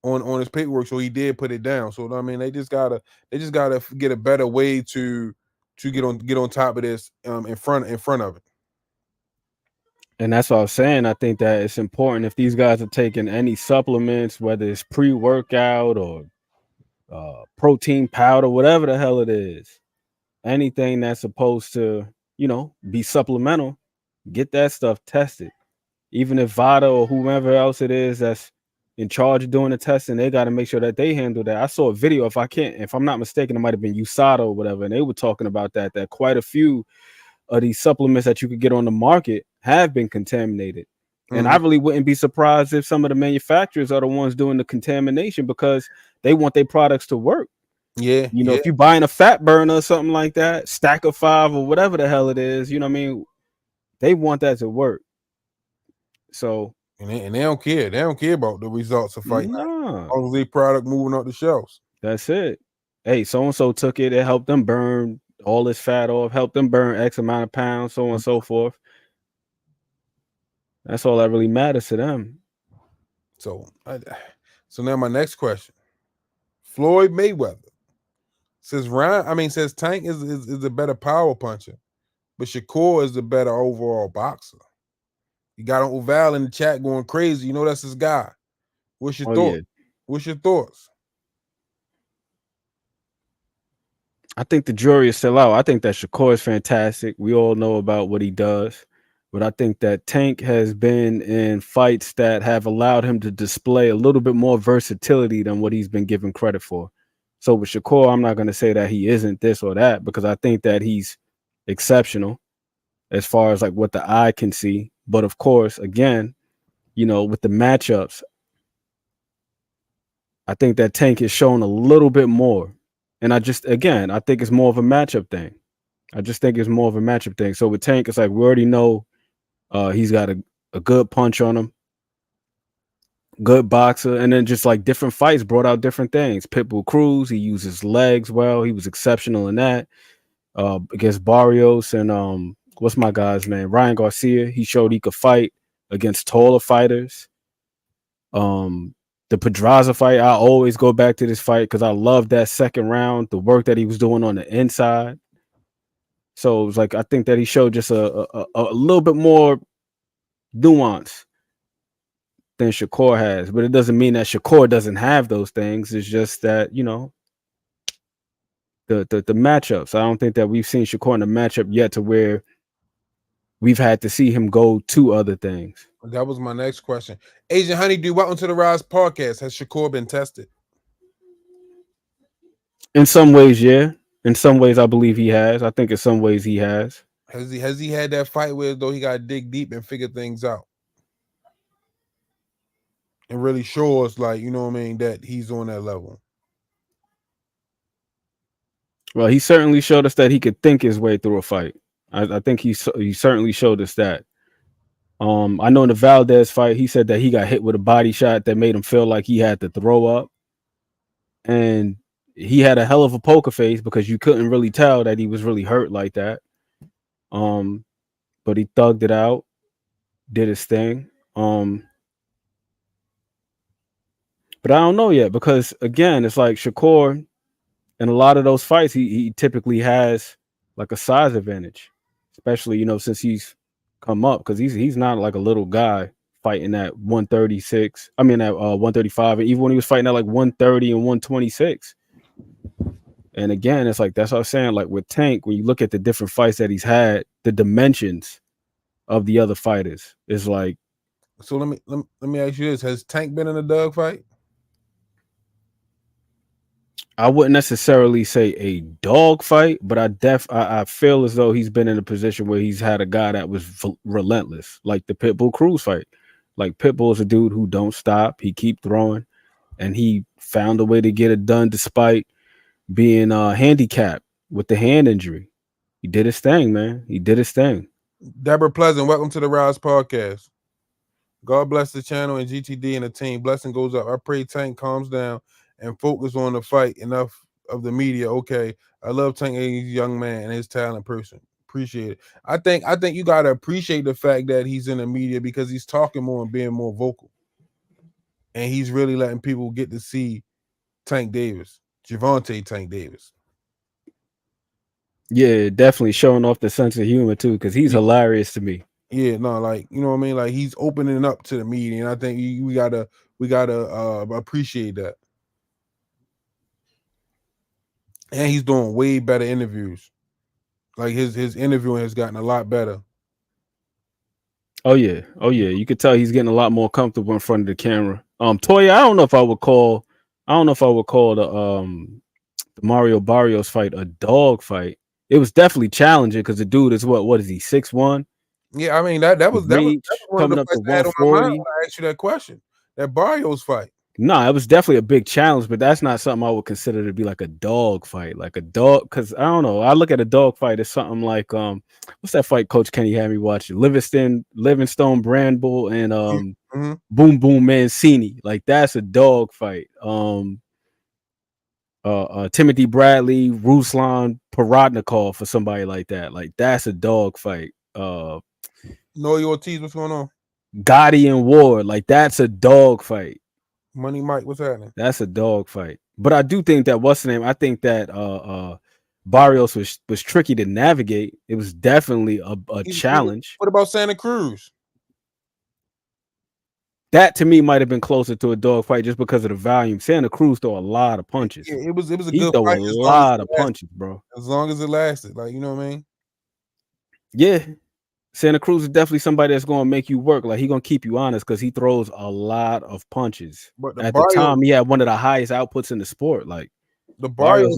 on his paperwork, so he did put it down. So I mean, they just gotta get a better way to get on top of this in front of it. And that's what I was saying. I think that it's important if these guys are taking any supplements, whether it's pre-workout or protein powder, whatever the hell it is, anything that's supposed to, be supplemental, get that stuff tested. Even if VADA or whomever else it is that's in charge of doing the testing, they got to make sure that they handle that. I saw a video, if I'm not mistaken, it might have been USADA or whatever, and they were talking about that quite a few of these supplements that you could get on the market have been contaminated. And I really wouldn't be surprised if some of the manufacturers are the ones doing the contamination because they want their products to work. Yeah. If you're buying a fat burner or something like that, stack of 5 or whatever the hell it is, you know what I mean? They want that to work. So and they don't care. They don't care about the results of fight. Nah. All the product moving up the shelves. That's it. Hey, so and so took it. It helped them burn all this fat off, helped them burn X amount of pounds, so on and so forth. That's all that really matters to them. So now my next question: Floyd Mayweather says Tank is a better power puncher, but Shakur is the better overall boxer. You got Uncle Val in the chat going crazy. You know that's his guy. What's your thoughts? Yeah. What's your thoughts? I think the jury is still out. I think that Shakur is fantastic. We all know about what he does. But I think that Tank has been in fights that have allowed him to display a little bit more versatility than what he's been given credit for. So with Shakur, I'm not going to say that he isn't this or that, because I think that he's exceptional as far as like what the eye can see. But of course, again, with the matchups, I think that Tank has shown a little bit more. And I think it's more of a matchup thing. So with Tank, it's like we already know he's got a good punch on him, good boxer, and then just like different fights brought out different things. Pitbull Cruz, he uses legs well. He was exceptional in that. Against Barrios and what's my guy's name? Ryan Garcia. He showed he could fight against taller fighters. The Pedraza fight, I always go back to this fight because I love that second round, the work that he was doing on the inside. So it was like, I think that he showed just a little bit more nuance than Shakur has, but it doesn't mean that Shakur doesn't have those things. It's just that, the matchups. I don't think that we've seen Shakur in the matchup yet to where we've had to see him go to other things. That was my next question. Agent Honeydew, welcome to the Rize podcast. Has Shakur been tested? In some ways, yeah. In some ways, I believe he has. I think in some ways he has. Has he had that fight where though he got to dig deep and figure things out? And really show us, like, you know what I mean, that he's on that level. Well, he certainly showed us that he could think his way through a fight. I think he certainly showed us that. I know in the Valdez fight, he said that he got hit with a body shot that made him feel like he had to throw up. And he had a hell of a poker face because you couldn't really tell that he was really hurt like that. But he thugged it out, did his thing. But I don't know yet because, again, it's like Shakur in a lot of those fights, he typically has like a size advantage, especially, since he's come up, because he's not like a little guy fighting at 136. I mean, at 135, and even when he was fighting at like 130 and 126. And again, it's like, that's what I was saying, like with Tank, when you look at the different fights that he's had, the dimensions of the other fighters is like. So let me ask you this: has Tank been in a dog fight? I wouldn't necessarily say a dog fight, but I feel as though he's been in a position where he's had a guy that was relentless, like the Pitbull Cruz fight. Like Pitbull is a dude who don't stop. He keep throwing, and he found a way to get it done despite being handicapped with the hand injury. He did his thing, man. He did his thing. Deborah Pleasant, welcome to the Rize podcast. God bless the channel and GTD and the team. Blessing goes up. I pray Tank calms down and focus on the fight. Enough of the media. Okay, I love Tank. He's a young man and his talent person. Appreciate it. I think you gotta appreciate the fact that he's in the media because he's talking more and being more vocal, and he's really letting people get to see Tank Davis, Gervonta Tank Davis. Yeah, definitely showing off the sense of humor too, because he's hilarious to me. Yeah, no, like, you know what I mean? Like, he's opening up to the media, and I think we gotta appreciate that. And he's doing way better interviews. Like his interviewing has gotten a lot better. Oh yeah. You could tell he's getting a lot more comfortable in front of the camera. Toya, I don't know if I would call the Mario Barrios fight a dog fight. It was definitely challenging because the dude is what is he, 6'1"? Yeah, I mean that was one coming of the up to fights I had on my mind 140. when I asked you that question. That Barrios fight. No, it was definitely a big challenge, but that's not something I would consider to be like a dog fight. Like a dog, because I don't know. I look at a dog fight as something like what's that fight Coach Kenny had me watching? Livingstone Brandbull and Boom Boom Mancini. Like that's a dog fight. Timothy Bradley, Ruslan Parodnikov for somebody like that. Like that's a dog fight. Noy Ortiz, what's going on? Gotti and Ward, like that's a dog fight. Money Mike, what's happening? That's a dog fight. But I do think that what's the name? I think that Barrios was tricky to navigate. It was definitely a challenge. What about Santa Cruz? That to me might have been closer to a dog fight just because of the volume. Santa Cruz throw a lot of punches. Yeah, it was a he good throw fight. A lot of punches, bro. As long as it lasted, like, you know what I mean? Yeah. Santa Cruz is definitely somebody that's going to make you work. Like, he's going to keep you honest because he throws a lot of punches. But at the time, he had one of the highest outputs in the sport. Like, the Barrios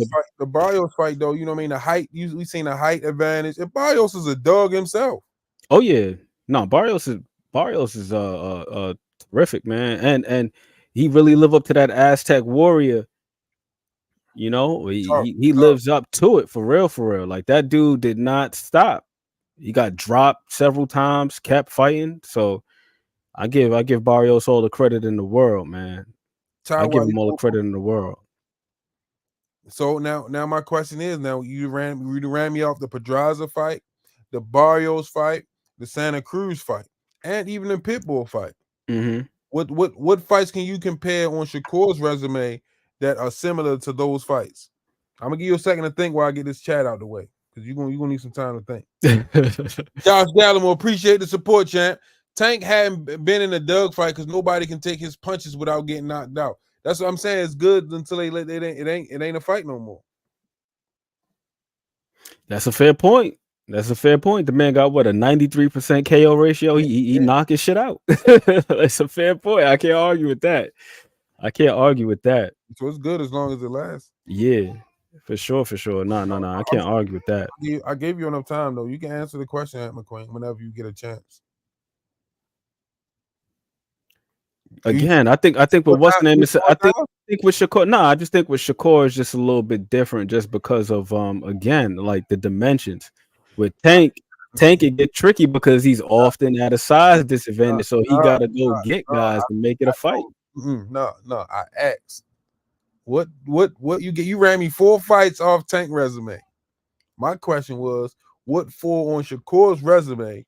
fight, though, you know what I mean? The height, we seen a height advantage. And Barrios is a dog himself. Oh, yeah. No, Barrios is terrific, man. And he really lived up to that Aztec warrior. You know, he lives up to it for real. Like, that dude did not stop. He got dropped several times, kept fighting. So I give Barrios all the credit in the world, man. I give him all the credit in the world. So now my question is, now you ran me off the Pedraza fight, the Barrios fight, the Santa Cruz fight, and even the Pitbull fight. Mm-hmm. What fights can you compare on Shakur's resume that are similar to those fights? I'm gonna give you a second to think while I get this chat out the way. Because you're gonna need some time to think. Josh Gallimore, appreciate the support, champ. Tank hadn't been in a dog fight because nobody can take his punches without getting knocked out. That's what I'm saying. It's good until it ain't a fight no more. That's a fair point. The man got what, a 93% KO ratio. He knocked his shit out. That's a fair point. I can't argue with that. So it's good as long as it lasts. Yeah. For sure. No. I can't argue with that. I gave you enough time though. You can answer the question, Aunt McQueen, whenever you get a chance. Again, I think with what's the name is I think with Shakur. No, I just think with Shakur is just a little bit different, just because of again, like the dimensions. With Tank can get tricky because he's often at a size disadvantage, so he gotta go get guys to make it a fight. No, I asked. What you get? You ran me 4 fights off Tank resume. My question was, what 4 on Shakur's resume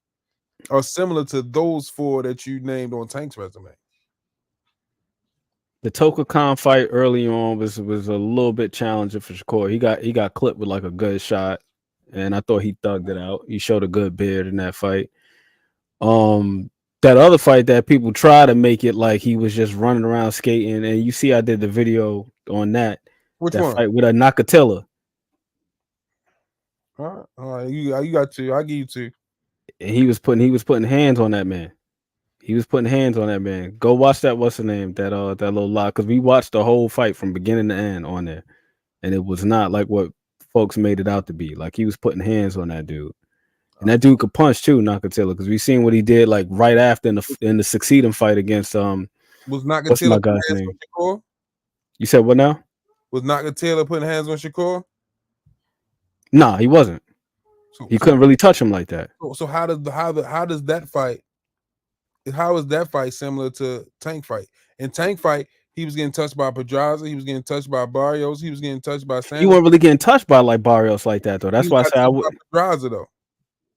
are similar to those 4 that you named on Tank's resume? The Toka Khan fight early on was a little bit challenging for Shakur. He got clipped with like a good shot, and I thought he thugged it out. He showed a good beard in that fight. That other fight that people try to make it like he was just running around skating, and you see I did the video on that. Which that one? Fight with a Nakatilla. All right, you got 2. I'll give you 2. And he was putting hands on that man. Go watch that. What's the name? That little lot, because we watched the whole fight from beginning to end on there. and it was not like what folks made it out to be. Like he was putting hands on that dude, and that dude could punch too, Nakatila, because we seen what he did like right after in the succeeding fight against Was what's my Nakatila putting guy's hands name? on Shakur? You said what now? Was Nakatila putting hands on Shakur? Nah, he wasn't. He couldn't really touch him like that. So how does that fight? How is that fight similar to Tank fight? In Tank fight, he was getting touched by Pedraza, he was getting touched by Barrios, he was getting touched by Sanders. He wasn't really getting touched by like Barrios like that though. That's why I said I would. Pedraza though.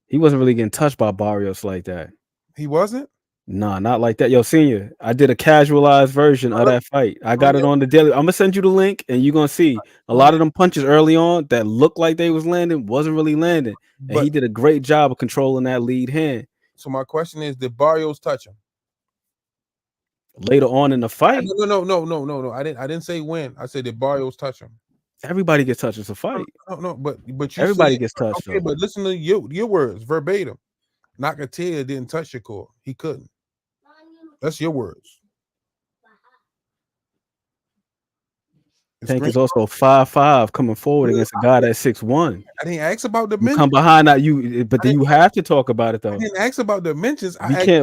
He wasn't really getting touched by Barrios like that. He wasn't. Nah, not like that. Yo, Senior, I did a casualized version of that fight. I got it on the daily. I'm gonna send you the link, and you're gonna see a lot of them punches early on that looked like they was landing wasn't really landing, and he did a great job of controlling that lead hand. So my question is, did Barrios touch him later on in the fight? No. I didn't say when. I said did Barrios touch him? Everybody gets touched. It's a fight. No, but you everybody said, gets touched. Okay, but listen to your words verbatim. Nakatila didn't touch Shakur. He couldn't. That's your words. Tank is also 5'5" coming forward against a guy that's 6'1". I didn't ask about the you come behind that but then you have to talk about it though. I didn't ask about the dimensions.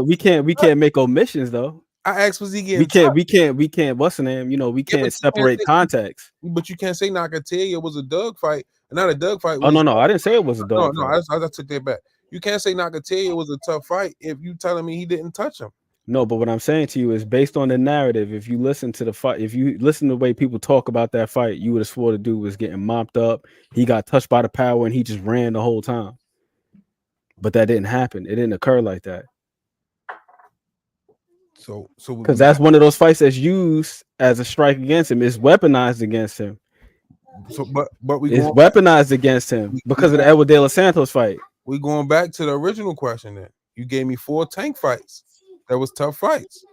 We can't make omissions though. I asked was he getting we can't what's the name? You know, we can't separate context. But you can't say Nakatila was a dog fight. Not a dog fight. Oh no, I didn't say it was a dog fight. I took that back. You can't say Nakatila was a tough fight if you telling me he didn't touch him. No, but what I'm saying to you is based on the narrative. If you listen to the fight, if you listen to the way people talk about that fight, you would have swore the dude was getting mopped up. He got touched by the power and he just ran the whole time. But that didn't happen. It didn't occur like that. So because that's one of those fights that's used as a strike against him. It's weaponized against him. So, but it's weaponized against him because of the Edward De Los Santos fight. We going back to the original question. Then you gave me 4 Tank fights. That was tough fights.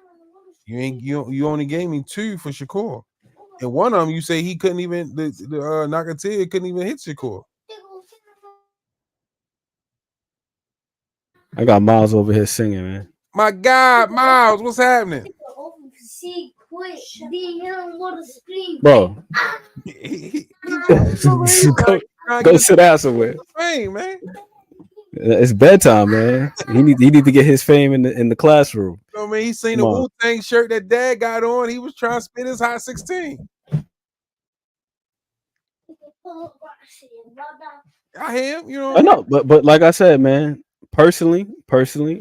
You only gave me 2 for Shakur, and one of them you say he couldn't even Nakatila couldn't even hit Shakur. I got Miles over here singing, man. My God, Miles, what's happening? Bro, go sit down somewhere. Hey, man. It's bedtime, man. He need to get his fame in the classroom. You know what I mean? He seen the Wu-Tang shirt that Dad got on. He was trying to spit his hot 16. I hear him, you know. I know, but like I said, man, personally,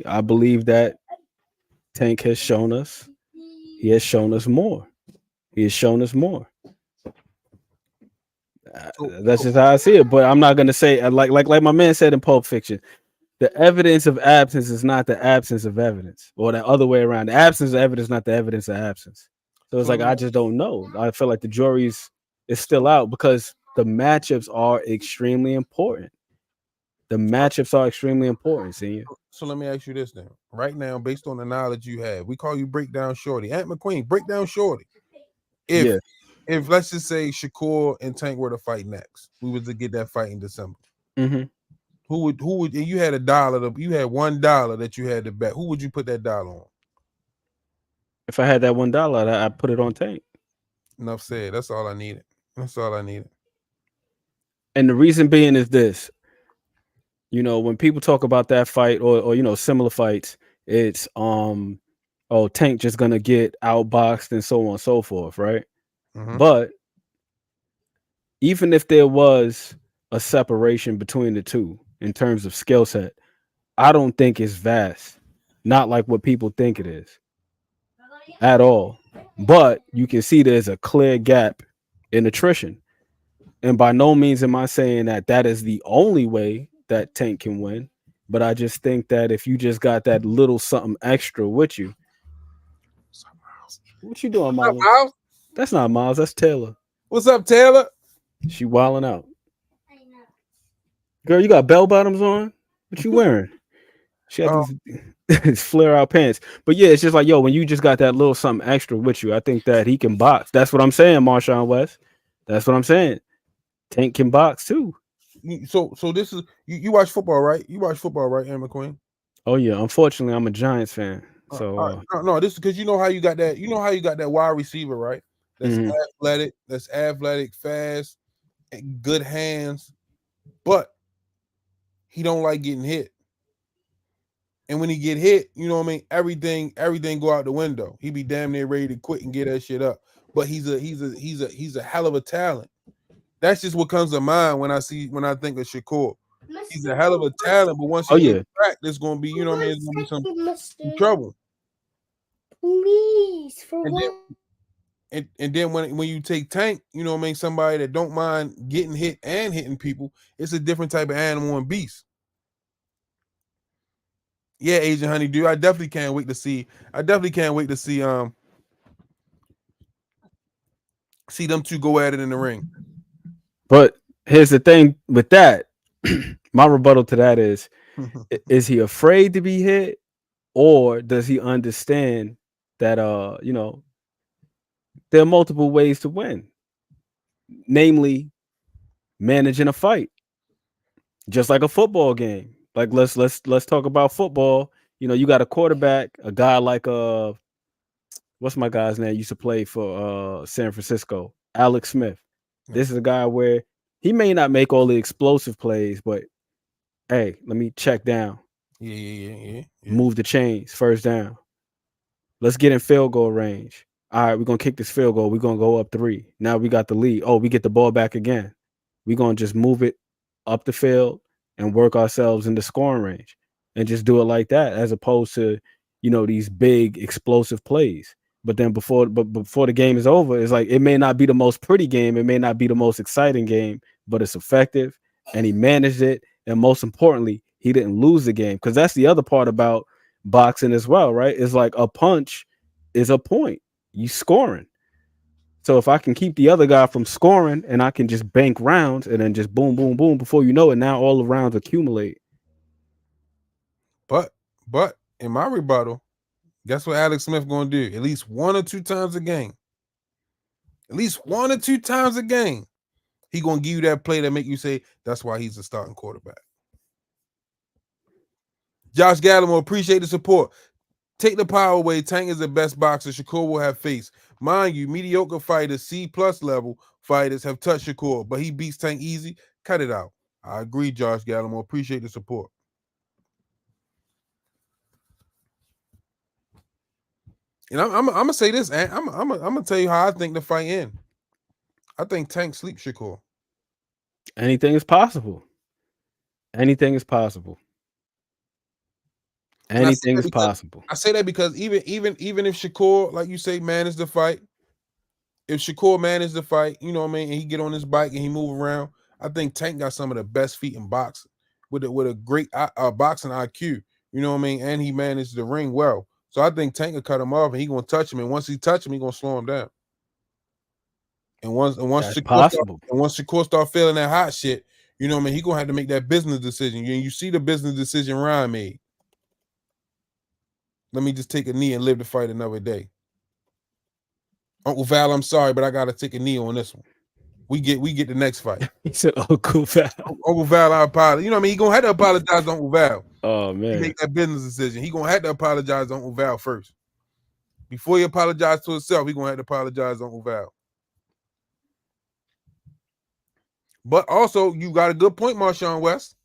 I believe that Tank has shown us. He has shown us more. He has shown us more. That's just how I see it. But I'm not gonna say like my man said in Pulp Fiction, the evidence of absence is not the absence of evidence, or the other way around. The absence of evidence, not the evidence of absence. So it's like I just don't know. I feel like the jury's is still out because the matchups are extremely important. The matchups are extremely important, senior. So let me ask you this then. Right now, based on the knowledge you have, we call you Breakdown Shorty. Aunt McQueen, Breakdown Shorty. If let's just say Shakur and Tank were to fight next, we was to get that fight in December. Mm-hmm. Who would you had $1, you had $1 that you had to bet. Who would you put that dollar on? If I had that $1, I put it on Tank. Enough said. That's all I needed. That's all I needed. And the reason being is this. You know, when people talk about that fight or you know, similar fights, it's Tank just gonna get outboxed and so on and so forth, right? Mm-hmm. But even if there was a separation between the two in terms of skill set, I don't think it's vast. Not like what people think it is at all. But you can see there's a clear gap in attrition. And by no means am I saying that is the only way that Tank can win. But I just think that if you just got that little something extra with you. What you doing, Miles? That's not Miles. That's Taylor. What's up, Taylor? She wilding out. Girl, you got bell bottoms on? What you wearing? She got these flare out pants. But yeah, it's just like, yo, when you just got that little something extra with you, I think that he can box. That's what I'm saying, Marshawn West. That's what I'm saying. Tank can box too. So this is you watch football, right? You watch football, right, Aunt McQueen? Oh yeah. Unfortunately, I'm a Giants fan. So no, this is because you know how you got that. You know how you got that wide receiver, right? That's athletic, fast. good hands, but he don't like getting hit. And when he get hit, you know what I mean, everything go out the window. He be damn near ready to quit and get that shit up. But he's a hell of a talent. That's just what comes to mind when I think of Shakur. He's a hell of a talent, but once Oh he gets yeah. cracked, there's gonna be, you know what I mean, there's gonna be some trouble. Please, for And then when you take Tank, you know what I mean, somebody that don't mind getting hit and hitting people, it's a different type of animal and beast. Yeah, Agent Honeydew, I definitely can't wait to see see them two go at it in the ring. But here's the thing with that. My rebuttal to that is he afraid to be hit, or does he understand that there are multiple ways to win, namely managing a fight, just like a football game. Like let's talk about football. You got a quarterback, a guy like what's my guy's name? Used to play for San Francisco, Alex Smith. This is a guy where he may not make all the explosive plays, but hey, let me check down. Yeah. Move the chains, first down. Let's get in field goal range. All right, we're gonna kick this field goal. We're gonna go up 3. Now we got the lead. Oh, we get the ball back again. We're gonna just move it up the field and work ourselves in the scoring range and just do it like that, as opposed to these big explosive plays. But then before the game is over, it's like it may not be the most pretty game, it may not be the most exciting game, but it's effective and he managed it. And most importantly, he didn't lose the game, because that's the other part about boxing as well, right? It's like a punch is a point. You scoring. So if I can keep the other guy from scoring and I can just bank rounds and then just boom, boom, boom, before you know it, now all the rounds accumulate. But in my rebuttal, guess what Alex Smith gonna do? At least 1 or 2 times a game. At least 1 or 2 times a game. He gonna give you that play that make you say that's why he's the starting quarterback. Josh Gallimore, appreciate the support. Take the power away. Tank is the best boxer Shakur will have faced. Mind you, mediocre fighters, C+ level fighters have touched Shakur, but he beats Tank easy. Cut it out. I agree, Josh Gallimore. Appreciate the support. And I'm gonna say this, and I'm gonna tell you how I think the fight end. I think Tank sleeps Shakur. Anything is possible. Anything is possible. Anything is possible. I say that because even if Shakur, like you say, managed the fight, if Shakur managed the fight, you know what I mean, and he get on his bike and he move around, I think Tank got some of the best feet in boxing with a great boxing IQ. You know what I mean, and he managed the ring well. So I think Tank will cut him off and he gonna touch him, and once he touch him, he gonna slow him down. And once That's possible. Shakur start feeling that hot shit, you know what I mean, he gonna have to make that business decision. You see the business decision Ryan made. Let me just take a knee and live to fight another day. Uncle Val, I'm sorry, but I gotta take a knee on this one. We get the next fight. He said, Uncle Val. Uncle Val, I apologize. You know what I mean? He gonna have to apologize to Uncle Val. Oh man. He make that business decision. He gonna have to apologize to Uncle Val first. Before he apologize to himself, he gonna have to apologize to Uncle Val. But also, you got a good point, Marshawn West.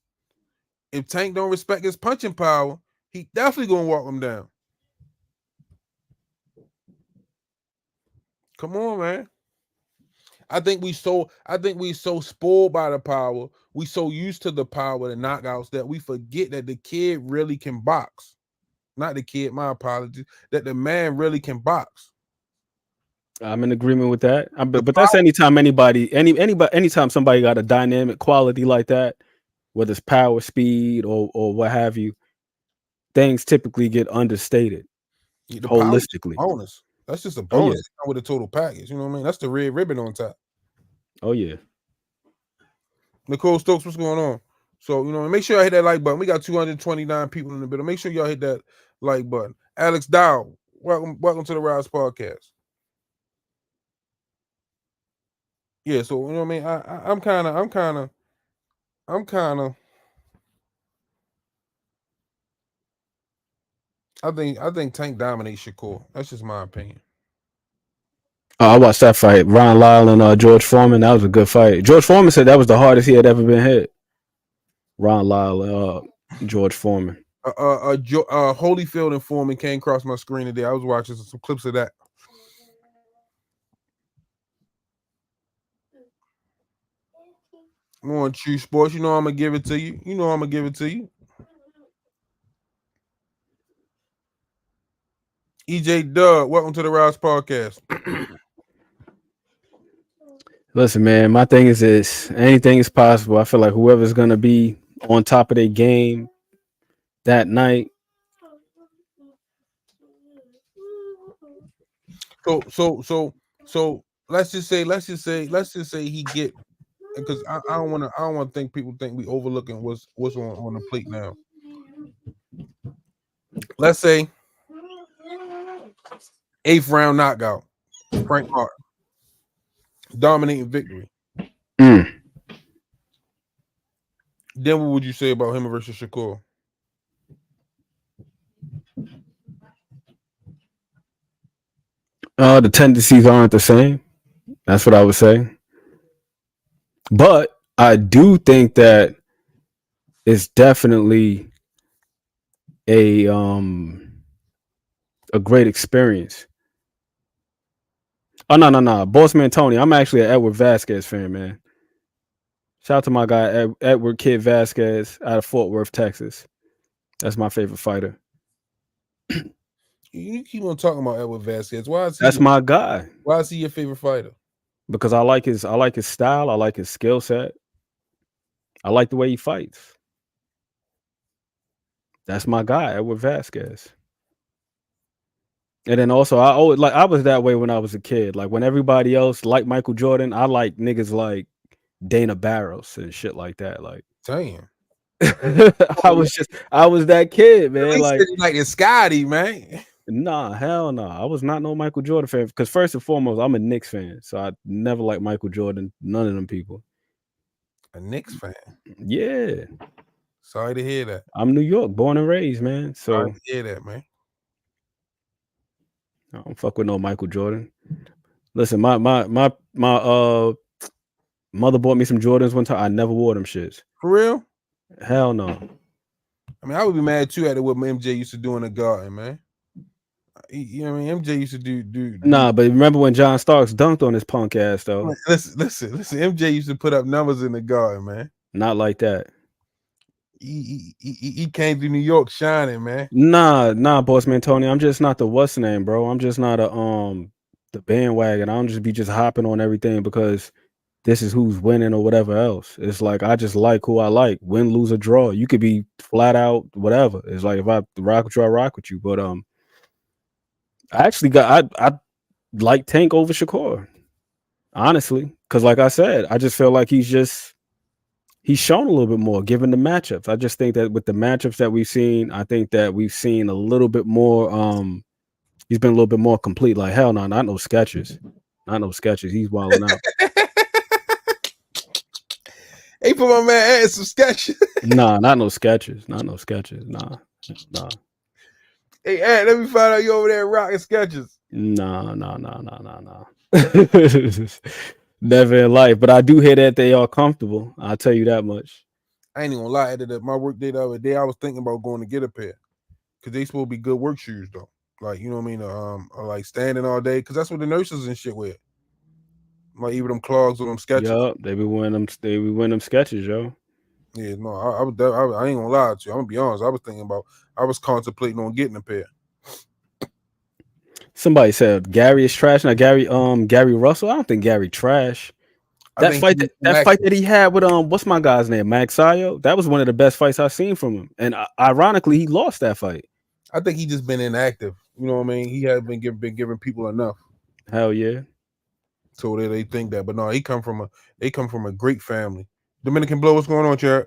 If Tank don't respect his punching power, he definitely gonna walk him down. Come on, man. I think we so spoiled by the power. We so used to the power, the knockouts, that we forget that the kid really can box. Not the kid, my apologies. That the man really can box. I'm in agreement with that. But that's anytime anytime somebody got a dynamic quality like that, whether it's power, speed, or what have you, things typically get understated. Yeah, the holistically. Bonus. That's just a Oh, bonus yeah. with a total package. You know what I mean? That's the red ribbon on top. Oh yeah. Nicole Stokes, what's going on? So, you know, make sure y'all hit that like button. We got 229 people in the middle. Make sure y'all hit that like button. Alex Dow, welcome to the Rize Podcast. Yeah, so you know what I mean. I'm kind of. I think Tank dominates Shakur. That's just my opinion. I watched that fight. Ron Lyle and George Foreman. That was a good fight. George Foreman said that was the hardest he had ever been hit. Ron Lyle, George Foreman. Holyfield and Foreman came across my screen today. I was watching some clips of that. I'm on True Sports. You know I'm gonna give it to you. EJ Dub, welcome to the Rize Podcast. Listen, man, my thing is this: anything is possible. I feel like whoever's gonna be on top of their game that night. So let's just say he get, because I don't want to think people think we overlooking what's on the plate now. Let's say 8th round knockout, Frank Martin, dominating victory. Then what would you say about him versus Shakur? The tendencies aren't the same. That's what I would say. But I do think that it's definitely a great experience. Oh no, Bossman Tony. I'm actually an Edward Vasquez fan, man. Shout out to my guy Edward Kid Vasquez out of Fort Worth, Texas. That's my favorite fighter. You keep on talking about Edward Vasquez. That's my guy. Why is he your favorite fighter? Because I like his style. I like his skill set. I like the way he fights. That's my guy, Edward Vasquez. And then also, I was that way when I was a kid. Like when everybody else liked Michael Jordan, I like niggas like Dana Barros and shit like that. Like, damn. I was that kid, man. Like it's Scotty, man. Nah, hell no. I was not no Michael Jordan fan. Because first and foremost, I'm a Knicks fan. So I never liked Michael Jordan. None of them people. A Knicks fan? Yeah. Sorry to hear that. I'm New York, born and raised, man. So sorry to hear that, man. I don't fuck with no Michael Jordan. Listen, my mother bought me some Jordans one time. I never wore them shits. For real? Hell no. I mean, I would be mad too at what MJ used to do in the garden, man. You know what I mean? MJ used to do. Nah, but remember when John Starks dunked on his punk ass though? Listen. MJ used to put up numbers in the garden, man. Not like that. He came to New York shining, man. Nah, boss man Tony. I'm just not the what's the name, bro. I'm just not the bandwagon. I don't just be hopping on everything because this is who's winning or whatever else. It's like I just like who I like. Win, lose, or draw. You could be flat out whatever. It's like if I rock with you, I rock with you. But I actually I like Tank over Shakur, honestly, because like I said, I just feel like he's shown a little bit more given the matchups. I just think that with the matchups that we've seen, I think that we've seen a little bit more. He's been a little bit more complete. Like hell no, not no sketches. He's wilding out. Hey, put my man add some sketches. Nah, not no sketches. Nah. Hey, Ed, let me find out you over there rocking sketches. Nah. Never in life, but I do hear that they are comfortable. I'll tell you that much. I ain't even gonna lie. At my work day the other day, I was thinking about going to get a pair because they supposed to be good work shoes though. Like you know what I mean? Like standing all day because that's what the nurses and shit wear. Like even them clogs or them sketches. Yup, they be wearing them sketches, yo. Yeah, no, I ain't gonna lie to you. I'm gonna be honest. I was contemplating on getting a pair. Somebody said Gary is trash. Now Gary Russell. I don't think Gary trash. That fight that he had with what's my guy's name? Max Sayo. That was one of the best fights I've seen from him. And ironically, he lost that fight. I think he just been inactive. You know what I mean? He had been giving people enough. Hell yeah. So they think that, but no, they come from a great family. Dominican Blow, what's going on, Chad?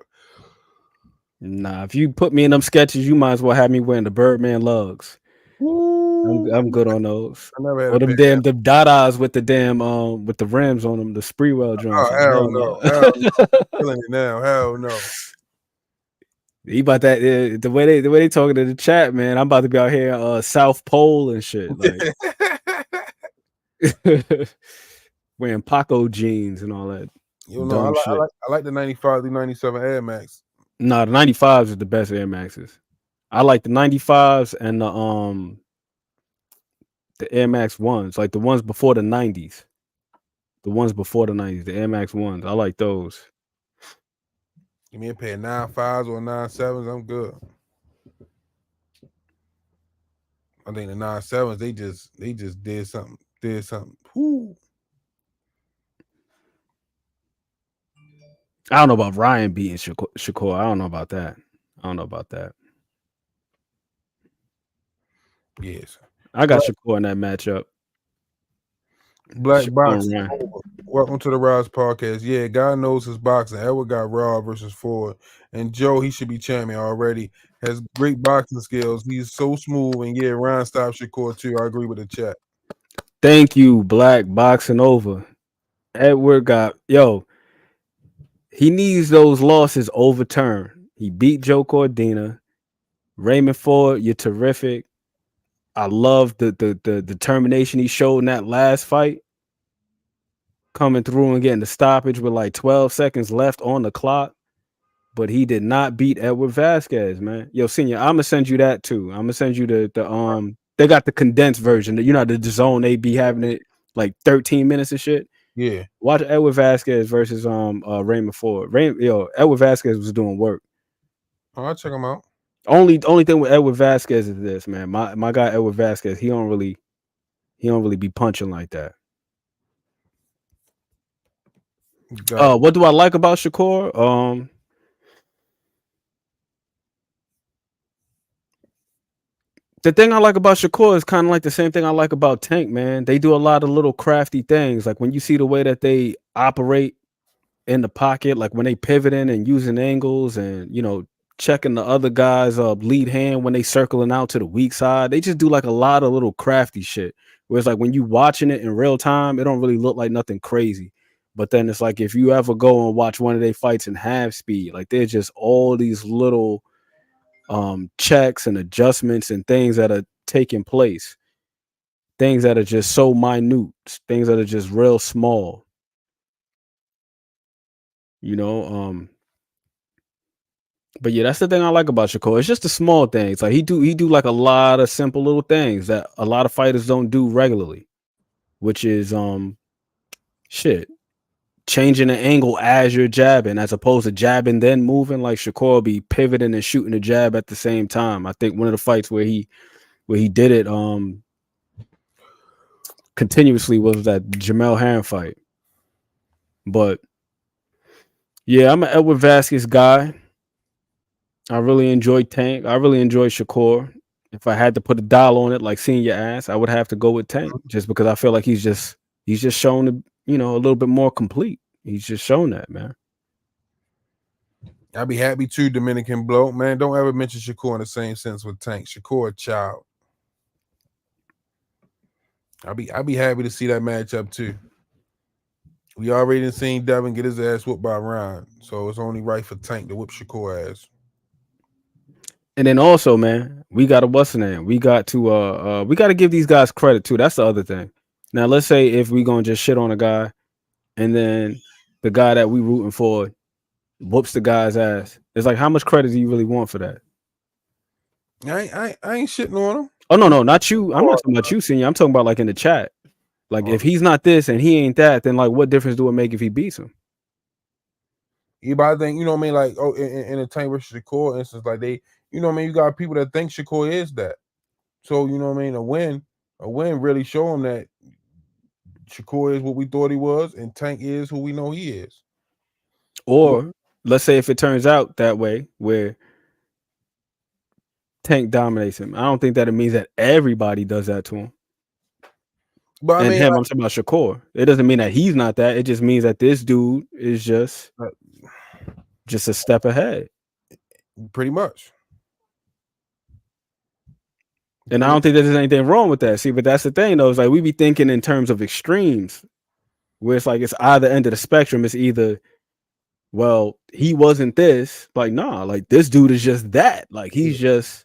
Nah, if you put me in them sketches, you might as well have me wearing the Birdman lugs. I'm good on those. I never had or them damn the Dadas with the damn with the rims on them, the Spreewell joints. Oh hell no, hell no. Killing it now, hell no. He about that the way they talking to the chat, man. I'm about to be out here South Pole and shit. Like Wearing Paco jeans and all that. You know, Dumb shit. I like the 95 through 97 Air Max. Nah, the 95s is the best Air Maxes. I like the 95s and the Air Max ones, like the ones before the 90s. The ones before the 90s, the Air Max ones. I like those. Give me a pair of 95s or 97s, I'm good. I think the 97s, they just did something. Whoo. I don't know about Ryan beating Shakur. I don't know about that. Yes. I got Shakur in that matchup. Black Shakur Boxing. and Ryan. Welcome to the Rize podcast. Yeah, God knows his boxing. Edward got Raw versus Floyd. And Joe, he should be champion already. Has great boxing skills. He's so smooth. And yeah, Ryan stopped Shakur too. I agree with the chat. Thank you, Black Boxing Over. Edward got he needs those losses overturned. He beat Joe Cordina. Raymond Ford, you're terrific. I love the determination he showed in that last fight. Coming through and getting the stoppage with like 12 seconds left on the clock. But he did not beat Edward Vasquez, man. Yo, Senior, I'm gonna send you that too. I'm gonna send you the they got the condensed version. You know, the zone, they be having it like 13 minutes of shit. Yeah. Watch Edward Vasquez versus Raymond Ford. Edward Vasquez was doing work. Oh, I'll check him out. Only thing with Edward Vasquez is this, man. My guy Edward Vasquez, he don't really be punching like that. What do I like about Shakur? The thing I like about Shakur is kind of like the same thing I like about Tank, man. They do a lot of little crafty things. Like when you see the way that they operate in the pocket, like when they pivoting and using angles and, you know, checking the other guy's lead hand when they circling out to the weak side. They just do like a lot of little crafty shit. Whereas like when you watching it in real time, it don't really look like nothing crazy. But then it's like if you ever go and watch one of their fights in half speed, like there's just all these little checks and adjustments and things that are taking place, things that are just so minute, things that are just real small, you know. But yeah, that's the thing I like about Shakur. It's just the small things. Like he do like a lot of simple little things that a lot of fighters don't do regularly, which is changing the angle as you're jabbing, as opposed to jabbing then moving. Like Shakur will be pivoting and shooting a jab at the same time. I think one of the fights where he did it continuously was that Jamel Herring fight. But yeah, I'm an Edward Vasquez guy. I really enjoy Tank. I really enjoy Shakur. If I had to put a dollar on it, like seeing your ass, I would have to go with Tank, just because I feel like he's just shown to, you know, a little bit more complete. He's just shown that, man. I'll be happy too, Dominican Blow. Man, don't ever mention Shakur in the same sense with Tank. Shakur a child. I'll be happy to see that matchup too. We already seen Devin get his ass whooped by Ryan, so it's only right for Tank to whip Shakur ass. And then also, man, we got we got to give these guys credit too. That's the other thing. Now, let's say if we gonna just shit on a guy, and then the guy that we rooting for whoops the guy's ass. It's like, how much credit do you really want for that? I ain't shitting on him. Oh no, not you. I'm not talking about you, Senior. I'm talking about like in the chat. Like if he's not this and he ain't that, then like what difference do it make if he beats him? Yeah, but I think, you know what I mean, like, oh, in the Tank versus Shakur instance, like they, you know what I mean, you got people that think Shakur is that. So, you know what I mean, a win really show him that Shakur is what we thought he was, and Tank is who we know he is. Or let's say if it turns out that way, where Tank dominates him, I don't think that it means that everybody does that to him. But I mean, I'm talking about Shakur. It doesn't mean that he's not that. It just means that this dude is just a step ahead. Pretty much. And I don't think there's anything wrong with that. See, but that's the thing, though. It's like we be thinking in terms of extremes, where it's like it's either end of the spectrum. It's either, well, he wasn't this. Like, nah, like this dude is just that. Like he's just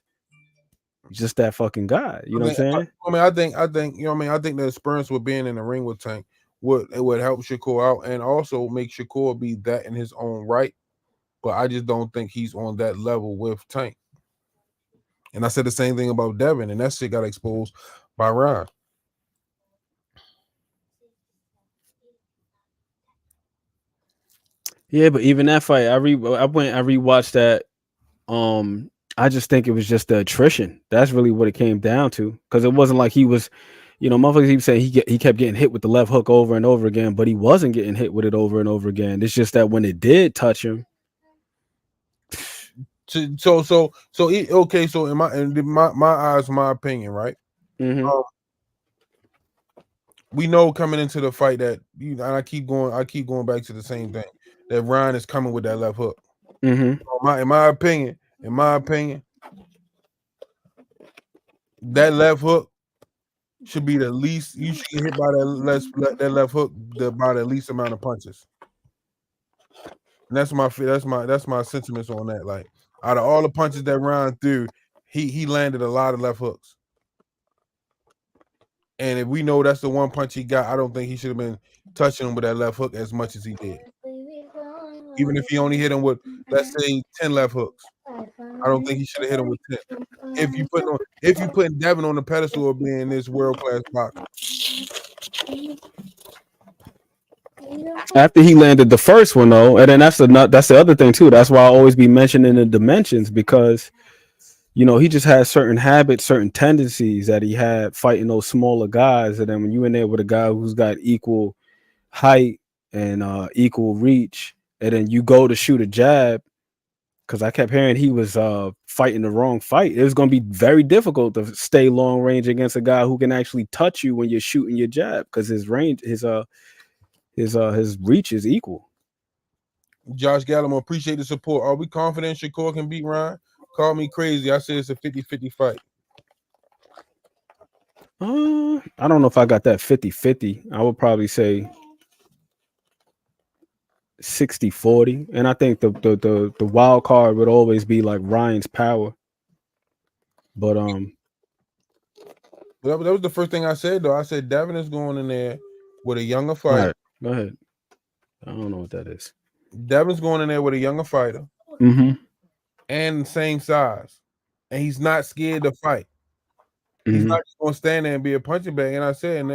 just that fucking guy. You know what I'm saying? I think, you know what I mean? I think the experience with being in the ring with Tank would help Shakur out and also make Shakur be that in his own right. But I just don't think he's on that level with Tank. And I said the same thing about Devin, and that shit got exposed by Rize. Yeah, but even that fight, I rewatched that. I just think it was just the attrition. That's really what it came down to. Because it wasn't like he was, motherfuckers keep saying he kept getting hit with the left hook over and over again, but he wasn't getting hit with it over and over again. It's just that when it did touch him. So okay. So in my eyes, my opinion, right? Mm-hmm. We know coming into the fight that and I keep going back to the same thing, that Ryan is coming with that left hook. Mm-hmm. So in my opinion, that left hook should be the least. You should get hit by that left hook by the least amount of punches. And that's my sentiments on that. Like, out of all the punches that Ryan threw, he landed a lot of left hooks. And if we know that's the one punch he got, I don't think he should have been touching him with that left hook as much as he did. Even if he only hit him with, let's say, 10 left hooks, I don't think he should have hit him with 10. If you putting Devin on the pedestal of being this world-class boxer. After he landed the first one, though, and then that's the other thing too. That's why I always be mentioning the dimensions, because he just has certain habits, certain tendencies that he had fighting those smaller guys. And then when you in there with a guy who's got equal height and equal reach, and then you go to shoot a jab, because I kept hearing he was fighting the wrong fight. It was going to be very difficult to stay long range against a guy who can actually touch you when you're shooting your jab, because his range, his reach is equal. Josh Gallimore, appreciate the support. Are we confident Shakur can beat Ryan? Call me crazy. I say it's a 50-50 fight. I don't know if I got that 50-50. I would probably say 60-40. And I think the wild card would always be like Ryan's power. But that was the first thing I said, though. I said Devin is going in there with a younger fighter. Go ahead. I don't know what that is. Devin's going in there with a younger fighter. Mm-hmm. And the same size. And he's not scared to fight. Mm-hmm. He's not just going to stand there and be a punching bag. And I said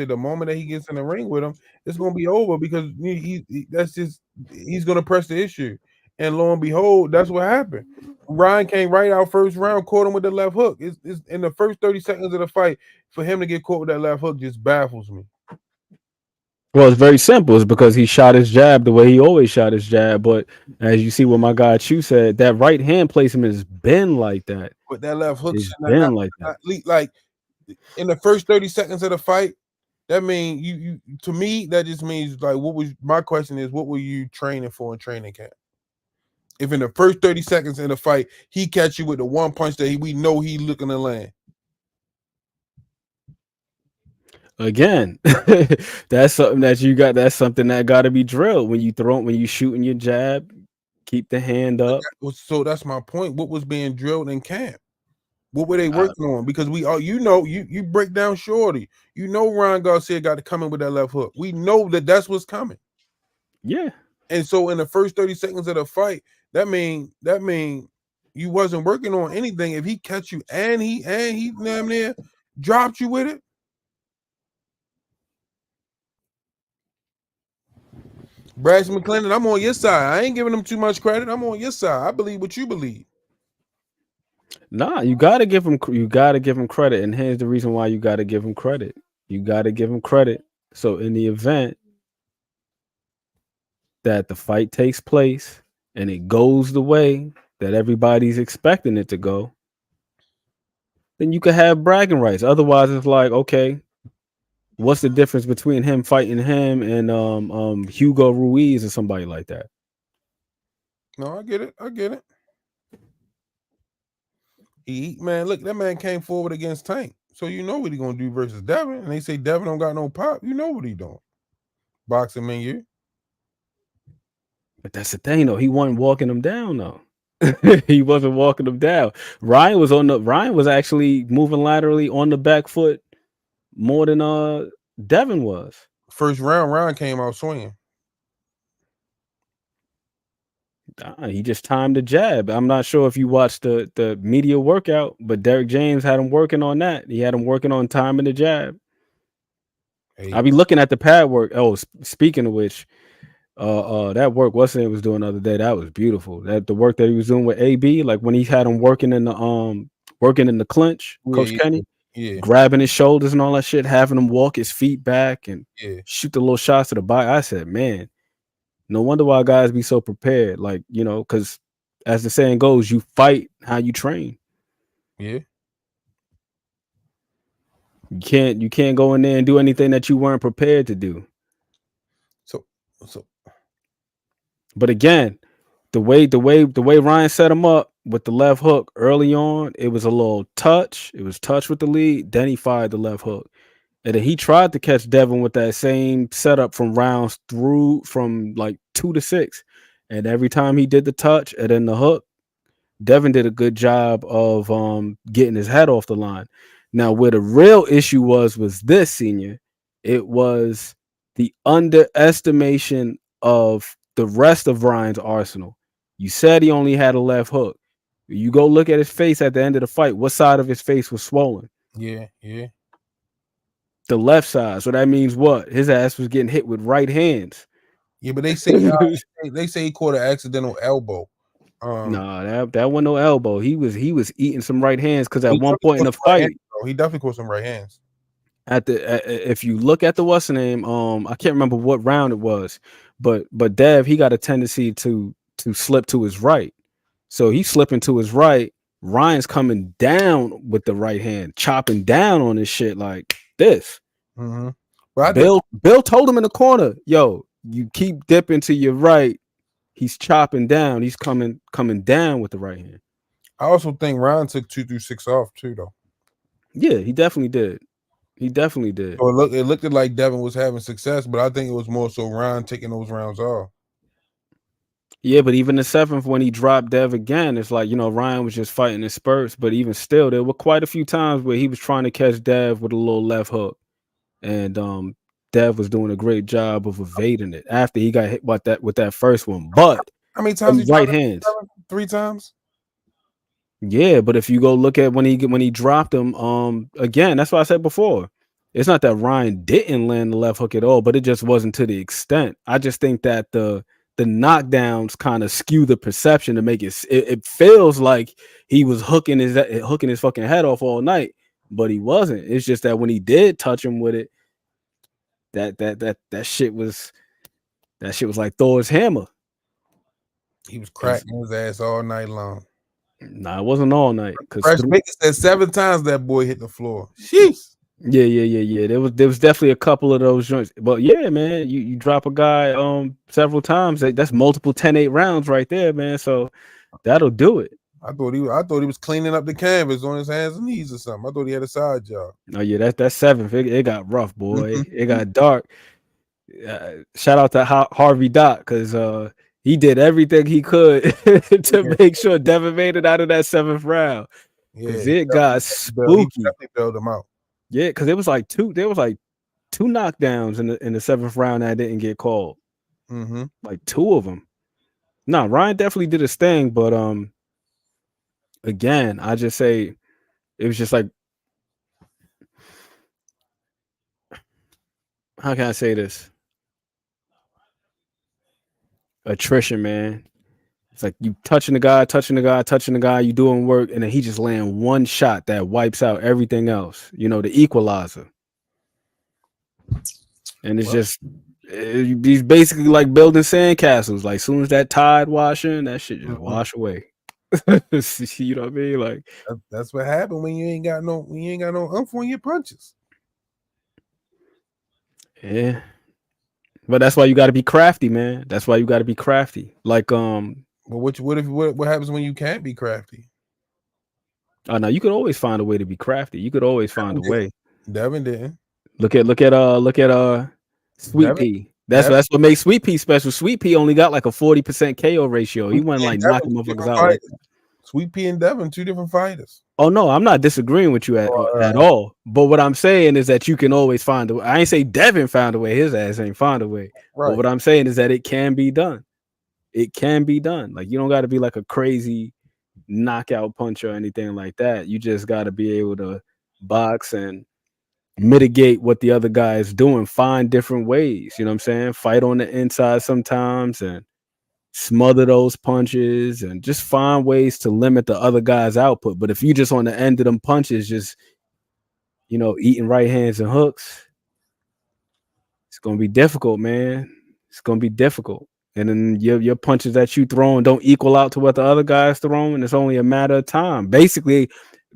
the moment that he gets in the ring with him, it's going to be over, because he's going to press the issue. And lo and behold, that's what happened. Ryan came right out first round, caught him with the left hook. It's in the first 30 seconds of the fight, for him to get caught with that left hook just baffles me. Well, it's very simple. It's because he shot his jab the way he always shot his jab. But as you see what my guy Chu said, that right hand placement has been like that. With that left hook, it's been like that. Like in the first 30 seconds of the fight, that means you to me, that just means, like, my question is, what were you training for in training camp? If in the first 30 seconds in the fight, he catch you with the one punch that we know he looking to land. Again, that's something that you got. That's something that got to be drilled when you shooting your jab. Keep the hand up. So that's my point. What was being drilled in camp? What were they working on? Because you break down Shorty. Ryan Garcia got to come in with that left hook. We know that's what's coming. Yeah. And so in the first 30 seconds of the fight, that mean you wasn't working on anything. If he catch you and he damn near dropped you with it. Brad McClendon, I'm on your side. I ain't giving him too much credit. I'm on your side. I believe what you believe. Nah, you gotta give him credit. And here's the reason why you gotta give him credit. You gotta give him credit. So in the event that the fight takes place and it goes the way that everybody's expecting it to go, then you could have bragging rights. Otherwise, it's like, okay, what's the difference between him fighting him and Hugo Ruiz or somebody like that? No, I get it. Man, look, that man came forward against Tank. So you know what he gonna do versus Devin. And they say Devin don't got no pop. You know what he doing. Boxing menu. But that's the thing, though. He wasn't walking him down, though. He wasn't walking them down. Ryan was actually moving laterally on the back foot more than Devin was. First round, Ryan came out swinging. He just timed the jab. I'm not sure if you watched the media workout, but Derek James had him working on that. He had him working on timing the jab. Hey. I'll be looking at the pad work. Oh, speaking of which, that work was doing the other day, that was beautiful. That the work that he was doing with AB, like when he had him working in the clinch, Coach Kenny, grabbing his shoulders and all that shit, having him walk his feet back and shoot the little shots to the body. I said, man, no wonder why guys be so prepared. Like, you know, because as the saying goes, you fight how you train. Yeah. You can't go in there and do anything that you weren't prepared to do. So but again, the way Ryan set him up with the left hook early on, it was a little touch. It was touch with the lead. Then he fired the left hook. And then he tried to catch Devin with that same setup from rounds through from like 2 to 6. And every time he did the touch and then the hook, Devin did a good job of getting his head off the line. Now, where the real issue was this, Senior. It was the underestimation of the rest of Ryan's arsenal. You said he only had a left hook. You go look at his face at the end of the fight. What side of his face was swollen? Yeah. The left side. So that means what? His ass was getting hit with right hands. Yeah, but they say he caught an accidental elbow. Nah, that wasn't no elbow. He was eating some right hands because at one point in the fight, he definitely caught some right hands. If you look at the what's the name, I can't remember what round it was, but Dev, he got a tendency to slip to his right. So he's slipping to his right. Ryan's coming down with the right hand, chopping down on this shit like this. Mm-hmm. Bill told him in the corner, yo, you keep dipping to your right. He's chopping down. He's coming down with the right hand. I also think Ryan took 2 through 6 off too, though. Yeah, he definitely did. So it looked like Devin was having success, but I think it was more so Ryan taking those rounds off. Yeah, but even the 7th when he dropped Dev again, it's like, you know, Ryan was just fighting in spurts, but even still, there were quite a few times where he was trying to catch Dev with a little left hook, and Dev was doing a great job of evading it after he got hit with that first one. But how many times he right hands? 3 times. Yeah, but if you go look at when he dropped him, again, that's what I said before. It's not that Ryan didn't land the left hook at all, but it just wasn't to the extent. I just think that the knockdowns kind of skew the perception to make it feels like he was hooking his fucking head off all night, but he wasn't. It's just that when he did touch him with it, that shit was like Thor's hammer. He was cracking his ass all night long. Nah, it wasn't all night. Fresh Bacon said 7 times that boy hit the floor. Sheesh. Yeah. There was definitely a couple of those joints. But yeah, man, you drop a guy several times. That's multiple 10-8 rounds right there, man. So that'll do it. I thought he was cleaning up the canvas on his hands and knees or something. I thought he had a side job. Oh yeah, that's 7th. It got rough, boy. It got dark. Shout out to Harvey Doc because he did everything he could to make sure Devin made it out of that 7th round. Because it got spooky. He definitely bailed him out. Yeah, because there was like two knockdowns in the 7th round that didn't get called. Mm-hmm. Like 2 of them. No, Ryan definitely did his thing, but again, I just say it was just like, how can I say this? Attrition, man. It's like you touching the guy, you doing work, and then he just land one shot that wipes out everything else. You know, the equalizer. And it's he's basically like building sandcastles. Like, soon as that tide washing, that shit just wash away. You know what I mean? Like that's what happened when you ain't got no umph on your punches. Yeah. But that's why you got to be crafty, man. That's why you got to be crafty. Like But what happens when you can't be crafty? Oh no, you could always find a way to be crafty. You could always find a way. Devin didn't. Look at Sweet Devin, Pea. That's what makes Sweet Pea special. Sweet Pea only got like a 40% KO ratio. He wasn't like knocking motherfuckers out like that. Sweet Pea and Devin, 2 different fighters. Oh no, I'm not disagreeing with you at all. But what I'm saying is that you can always find a way. I ain't say Devin found a way. His ass ain't found a way. Right. But what I'm saying is that it can be done. It can be done. Like, you don't got to be like a crazy knockout puncher or anything like that. You just got to be able to box and mitigate what the other guy is doing. Find different ways. You know what I'm saying? Fight on the inside sometimes and smother those punches and just find ways to limit the other guy's output. But if you just on the end of them punches, just, you know, eating right hands and hooks, it's going to be difficult, man. It's going to be difficult. And then your punches that you throwing don't equal out to what the other guy's throwing. And it's only a matter of time. Basically,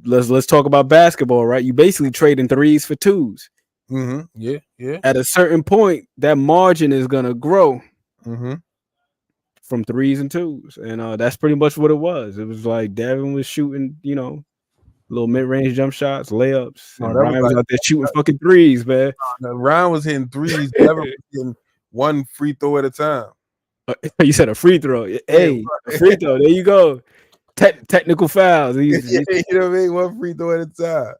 let's talk about basketball, right? You basically trading threes for twos. Mm-hmm. Yeah. At a certain point, that margin is going to grow. Mm-hmm. From threes and twos, and that's pretty much what it was. It was like Devin was shooting, you know, little mid-range jump shots, layups, and Ryan was out there shooting fucking threes, man. Ryan was hitting threes. Devin was hitting one free throw at a time. You said a free throw. Hey, a free throw. There you go. Technical fouls. You know what I mean? One free throw at a time.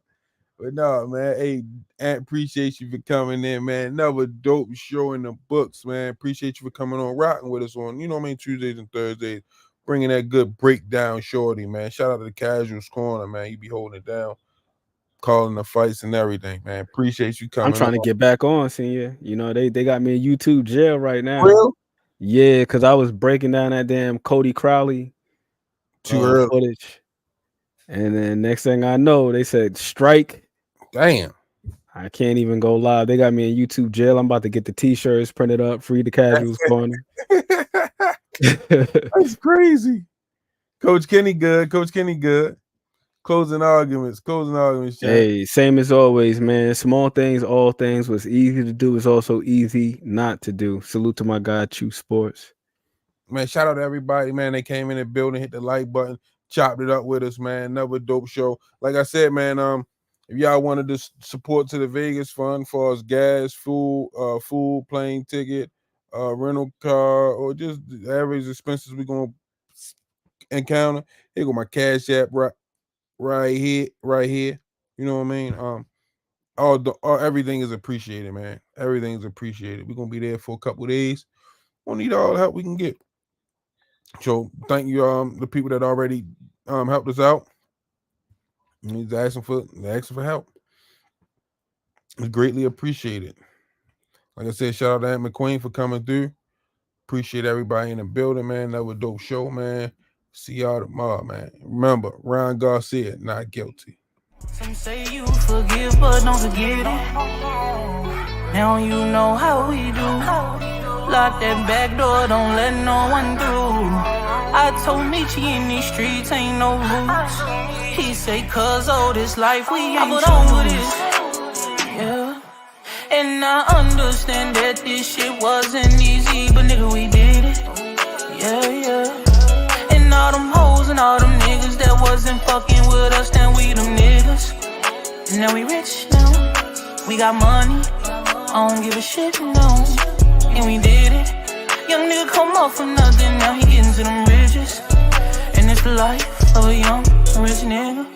But no, man. Hey, Ant, appreciate you for coming in, man. Another dope show in the books, man. Appreciate you for coming on, rocking with us on, you know what I mean, Tuesdays and Thursdays, bringing that good breakdown, shorty, man. Shout out to the Casuals Corner, man. You be holding it down, calling the fights and everything, man. Appreciate you coming. I'm trying to get back on, Senior. You know, they got me in YouTube jail right now. Real? Yeah, because I was breaking down that damn Cody Crowley too early footage. And then next thing I know, they said strike. Damn. I can't even go live. They got me in YouTube jail. I'm about to get the t-shirts printed up, free the Casuals Corner. That's crazy. Coach Kenny good. Closing arguments. Chat. Hey, same as always, man. Small things, all things. What's easy to do is also easy not to do. Salute to my guy, Chew Sports. Man, shout out to everybody, man. They came in the building, hit the like button, chopped it up with us, man. Another dope show. Like I said, man, if y'all wanted to support to the Vegas Fund for us gas, food, plane ticket, rental car, or just the average expenses we're gonna encounter, here go my Cash App right here. You know what I mean? Everything is appreciated, man. Everything is appreciated. We're gonna be there for a couple of days. We'll need all the help we can get. So thank you, the people that already helped us out. He's asking for help. It's greatly appreciated. Like I said, shout out to Aunt McQueen for coming through. Appreciate everybody in the building, man. That was a dope show, man. See y'all tomorrow, man. Remember, Ryan Garcia, not guilty. Some say you forgive, but don't forget it. Now you know how we do. Lock that back door, don't let no one through. I told Michi in these streets ain't no rules. He say, cause all this life we ain't on with this. Yeah. And I understand that this shit wasn't easy, but nigga, we did it. Yeah. And all them hoes and all them niggas that wasn't fucking with us, then we them niggas. Now we rich now. We got money. I don't give a shit, no. And we did it. Young nigga come up for nothing, now he getting to them riches. And it's the life of a young rich nigga.